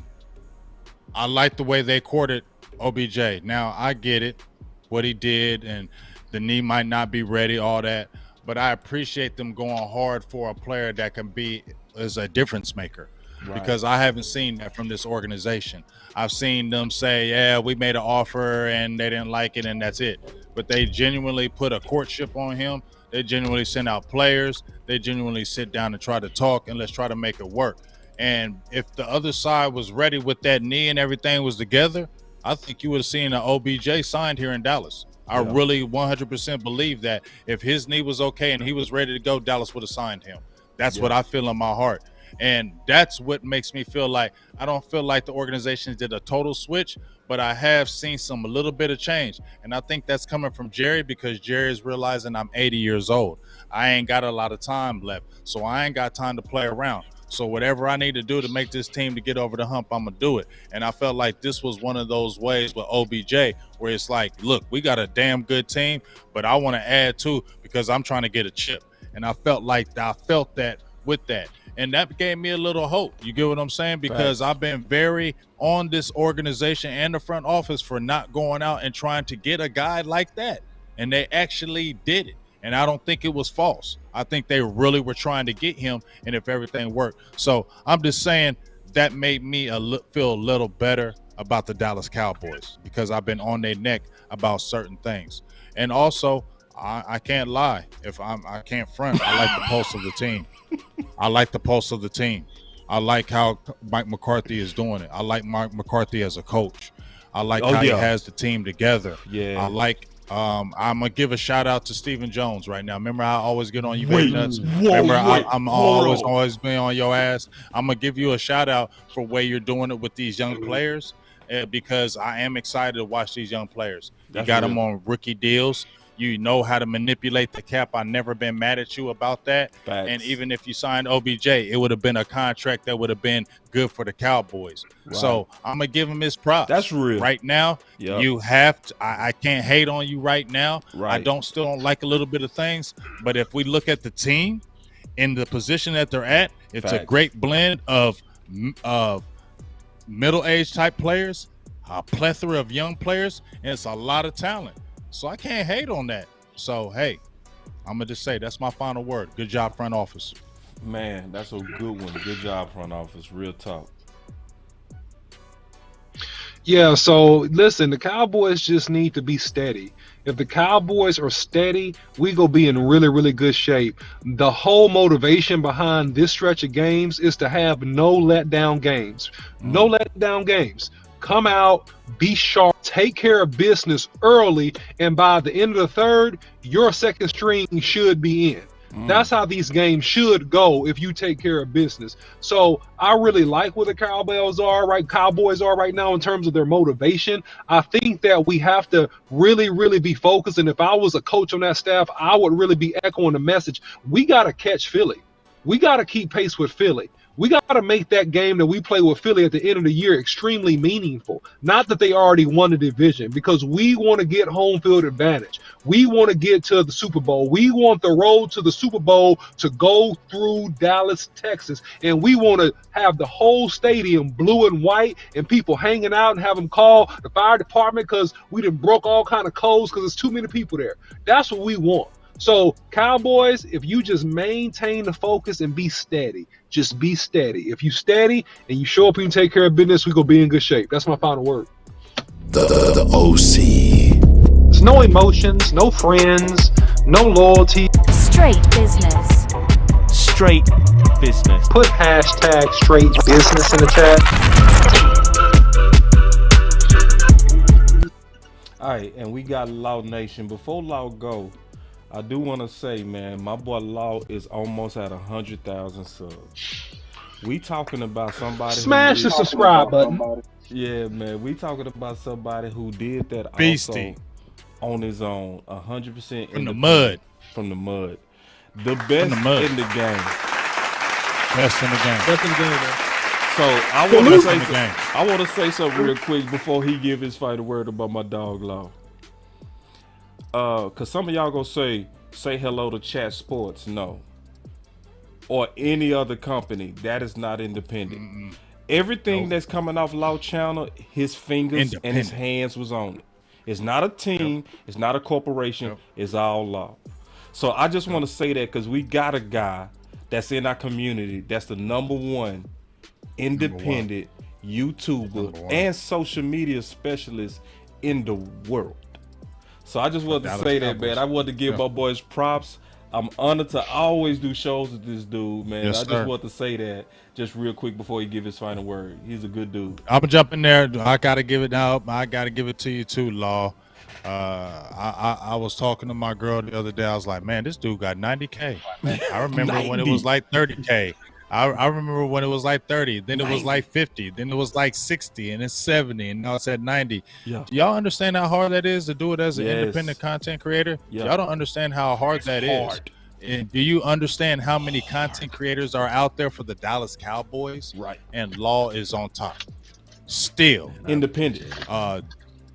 S13: like the way they courted OBJ. Now I get it, what he did, and the knee might not be ready, all that, but I appreciate them going hard for a player that can be as a difference maker. Right. Because I haven't seen that from this organization. I've seen them say, yeah, we made an offer and they didn't like it and that's it. But they genuinely put a courtship on him. They genuinely send out players. They genuinely sit down and try to talk, and let's try to make it work. And if the other side was ready with that knee and everything was together, I think you would have seen an OBJ signed here in Dallas. I really 100% believe that if his knee was okay and he was ready to go, Dallas would have signed him. That's what I feel in my heart. And that's what makes me feel like I don't feel like the organization did a total switch, but I have seen a little bit of change. And I think that's coming from Jerry, because Jerry is realizing I'm 80 years old. I ain't got a lot of time left, so I ain't got time to play around. So whatever I need to do to make this team to get over the hump, I'm going to do it. And I felt like this was one of those ways with OBJ where it's like, look, we got a damn good team, but I want to add to because I'm trying to get a chip. And I felt that with that. And that gave me a little hope. You get what I'm saying? Because I've been very on this organization and the front office for not going out and trying to get a guy like that. And they actually did it. And I don't think it was false. I think they really were trying to get him, and if everything worked. So I'm just saying that made me feel a little better about the Dallas Cowboys, because I've been on their neck about certain things. And also, I can't lie. I can't front. I like the pulse of the team. I like the pulse of the team. I like how Mike McCarthy is doing it. I like Mike McCarthy as a coach. I like how he has the team together. I like I'm gonna give a shout out to Stephen Jones right now. Remember, I always get on you, nuts. Remember, I'm always been on your ass. I'm gonna give you a shout out for where you're doing it with these young players, because I am excited to watch these young players. You got them on rookie deals. You know how to manipulate the cap. I've never been mad at you about that. And even if you signed OBJ, it would have been a contract that would have been good for the Cowboys. So I'm going to give him his props.
S2: That's real.
S13: Right now, you have to. I can't hate on you right now. I still don't like a little bit of things. But if we look at the team in the position that they're at, it's a great blend of middle-aged type players, a plethora of young players, and it's a lot of talent. So I can't hate on that. So, hey, I'm going to just say that's my final word. Good job, front office.
S2: Man, that's a good one. Good job, front office. Real talk.
S5: Yeah, so listen, the Cowboys just need to be steady. If the Cowboys are steady, we go be in really, really good shape. The whole motivation behind this stretch of games is to have no letdown games. No letdown games. Come out, be sharp, take care of business early, and by the end of the third, your second string should be in. That's how these games should go if you take care of business. So I really like where the Cowboys are right now in terms of their motivation. I think that we have to really, really be focused. And if I was a coach on that staff, I would really be echoing the message. We got to catch Philly. We got to keep pace with Philly. We got to make that game that we play with Philly at the end of the year extremely meaningful. Not that they already won the division, because we want to get home field advantage. We want to get to the Super Bowl. We want the road to the Super Bowl to go through Dallas, Texas. And we want to have the whole stadium blue and white and people hanging out and have them call the fire department because we done broke all kind of codes because there's too many people there. That's what we want. So, Cowboys, if you just maintain the focus and be steady, just be steady. If you steady and you show up and you take care of business, we're going to be in good shape. That's my final word.
S17: The OC.
S5: There's no emotions, no friends, no loyalty.
S18: Straight business.
S14: Straight business.
S5: Put hashtag straight business in the chat.
S2: All right, and we got Law Nation. Before Law go, I do want to say, man, my boy Law is almost at 100,000 subs. We talking about somebody.
S5: Smash the subscribe button.
S2: Yeah, man, we talking about somebody who did that
S13: Beastie.
S2: Also on his own, 100%
S13: from the mud.
S2: From the mud, the best in the game.
S13: Best in the game.
S5: Best in the game, man.
S2: So I want to say something real quick before he give his final word about my dog Law. Cause some of y'all gonna say hello to Chat Sports, no, or any other company that is not independent. Everything that's coming off Law channel, his fingers and his hands was on it. It's not a team, it's not a corporation, it's all Law. So I just want to say that because we got a guy that's in our community that's the #1 independent YouTuber and social media specialist in the world. So I just wanted to say that, man. I wanted to give my boys props. I'm honored to always do shows with this dude, man.
S13: Yes,
S2: I just
S13: sir.
S2: want to say that just real quick before he give his final word. He's a good dude.
S13: I'm gonna jump in there. I gotta give it now. I gotta give it to you too, Law. I was talking to my girl the other day. I was like, man, this dude got 90K. I remember when it was like 30K. I remember when it was like 30, then it was like 50, then it was like 60, and it's 70, and now it's at 90.
S2: Yeah.
S13: Do y'all understand how hard that is to do it as an
S2: Yes.
S13: independent content creator?
S2: Yeah.
S13: Y'all don't understand how hard that is. And do you understand how many content creators are out there for the Dallas Cowboys?
S2: Right.
S13: And Law is on top. Still.
S2: Independent.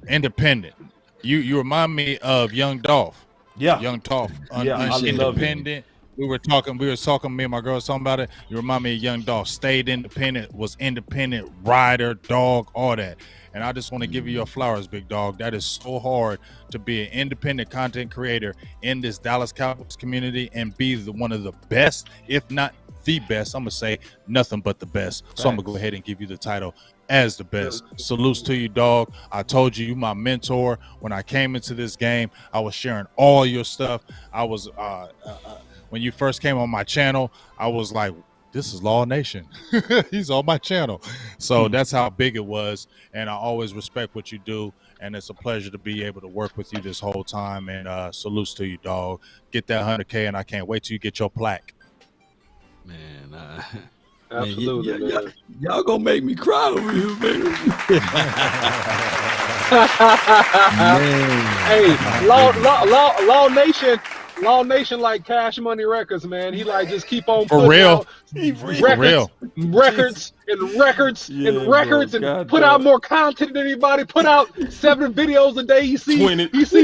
S13: Independent. You remind me of Young Dolph.
S2: Yeah.
S13: Young Dolph.
S2: Yeah, I love him.
S13: Independent. We were talking, me and my girl was talking about it. You remind me of Young Dolph. Stayed independent, was independent, rider, dog, all that. And I just want to give you your flowers, big dog. That is so hard to be an independent content creator in this Dallas Cowboys community and be one of the best, if not the best. I'm going to say nothing but the best. So I'm going to go ahead and give you the title as the best. Salutes to you, dog. I told you, you my mentor. When I came into this game, I was sharing all your stuff. I was when you first came on my channel, I was like, this is Law Nation. He's on my channel. So that's how big it was. And I always respect what you do. And it's a pleasure to be able to work with you this whole time. And salutes to you, dog. Get that 100K, and I can't wait till you get your plaque.
S3: Man,
S5: Absolutely, man.
S3: Y'all gonna make me cry over here, man.
S5: Hey, Law Nation like Cash Money Records, man. He like just keep on
S13: For
S5: putting
S13: real.
S5: out records and put out more content than anybody. Put out 7 videos a day. He see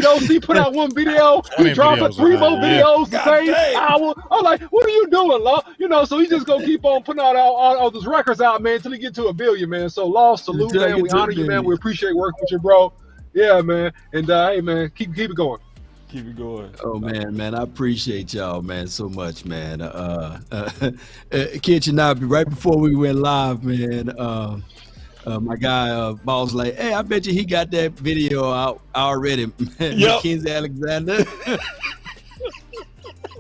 S5: OC put out 1 video. He dropping 3 more videos the same hour. I'm like, what are you doing, Law? You know, so he just gonna keep on putting out all those records out, man, until he get to 1 billion, man. So Law, salute, man. We honor you, man. We appreciate working with you, bro. Yeah, man. And hey, man, keep it going.
S2: Keep it going.
S3: Oh man, I appreciate y'all, man, so much, man. Kid, right before we went live, man, my guy Boss was like, hey, I bet you he got that video out already, man. Mackenzie Alexander.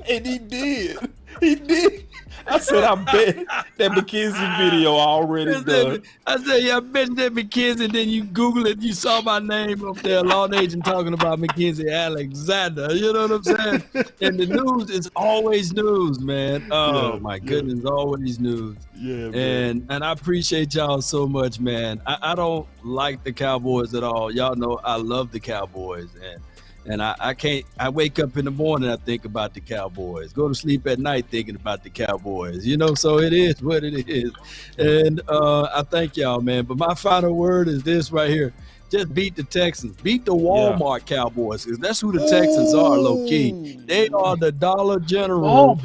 S2: And he did. I said, I bet that McKenzie video already done.
S3: I said, yeah, I bet that McKenzie. Then you Google it, you saw my name up there, Law Nation talking about Mackenzie Alexander. You know what I'm saying? And the news is always news, man. Oh, my goodness, always news.
S2: Yeah, man.
S3: And I appreciate y'all so much, man. I don't like the Cowboys at all. Y'all know I love the Cowboys, and I wake up in the morning, I think about the Cowboys. Go to sleep at night thinking about the Cowboys. You know, so it is what it is. And I thank y'all, man. But my final word is this right here. Just beat the Texans. Beat the Walmart Cowboys, because that's who the Texans are, low-key. They are the Dollar General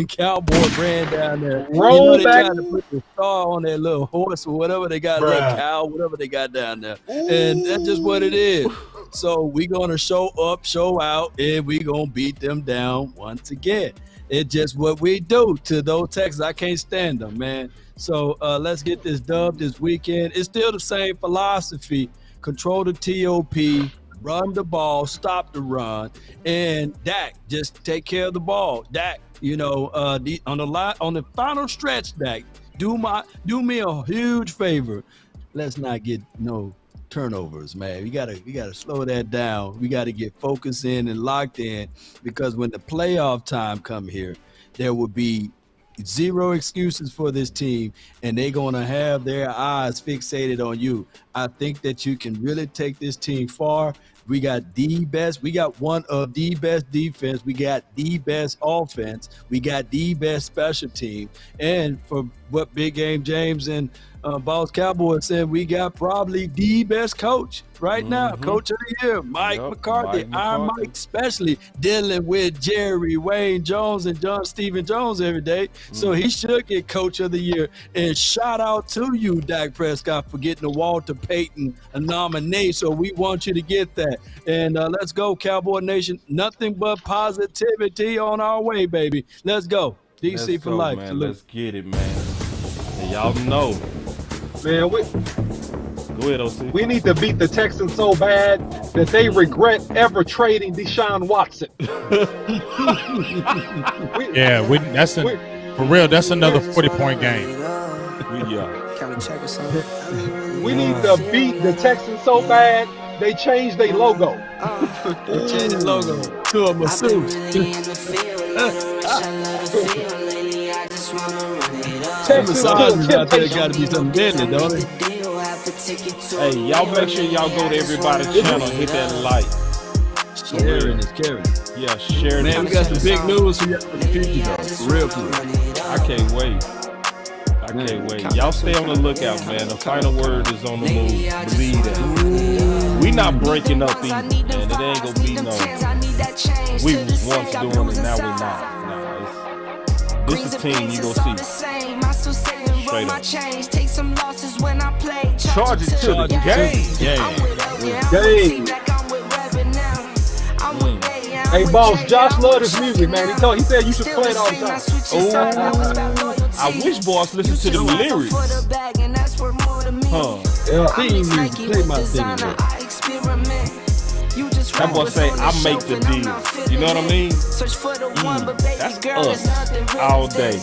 S3: Cowboy brand down there. They trying to put the star on their little horse or whatever they got, little cow, whatever they got down there. And that's just what it is. So we're going to show up, show out, and we're going to beat them down once again. It's just what we do to those Texans. I can't stand them, man. So let's get this dub this weekend. It's still the same philosophy. Control the TOP, run the ball, stop the run, and Dak, just take care of the ball. Dak, you know, on the final stretch, Dak, do me a huge favor. Let's not get no turnovers, man. We gotta slow that down. We gotta get focused in and locked in, because when the playoff time come here, there will be zero excuses for this team, and they're gonna have their eyes fixated on you. I think that you can really take this team far. We got one of the best defense. We got the best offense. We got the best special team. And for what Big Game James and Boss Cowboy said, we got probably the best coach right now, Coach of the Year, Mike McCarthy. Our Mike, especially dealing with Jerry, Wayne Jones, and John Stephen Jones every day. So he should get Coach of the Year. And shout out to you, Dak Prescott, for getting the Walter Payton nominee. So we want you to get that. And let's go, Cowboy Nation. Nothing but positivity on our way, baby. Let's go. DC for life.
S2: Man. Let's get it, man. And y'all know.
S5: Man,
S2: Go ahead, OC.
S5: We need to beat the Texans so bad that they regret ever trading Deshaun Watson.
S13: For real, that's another 40-point game.
S5: We need to beat the Texans so bad they changed their logo.
S3: They changed the logo to a masseuse.
S5: Texans
S3: out there got to be something deadly, don't it?
S2: Hey, y'all make sure y'all go to everybody's channel and hit that like.
S3: Sharing is caring.
S2: Yeah, share it.
S3: Man, we got some big news for y'all in the future, though. For real, for real.
S2: I can't wait. Y'all stay on the lookout, man. The final word is on the move. Believe that. We not breaking up either, man. It ain't gonna be no. We was once doing it, now we not. This is team you gonna see. Straight up. Charge it to the game.
S5: Hey, boss, Josh loved his music, man. He said you should play it all the time.
S2: Oh, I wish boss listened to the lyrics.
S3: Theme music, play my theme.
S2: That boy say, I make the deal. You know what I mean? That's us all day.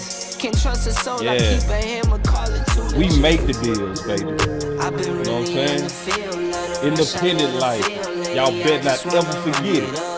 S2: Yeah. We make the deals, baby. You know what I'm saying? Independent life. Y'all better not ever forget it.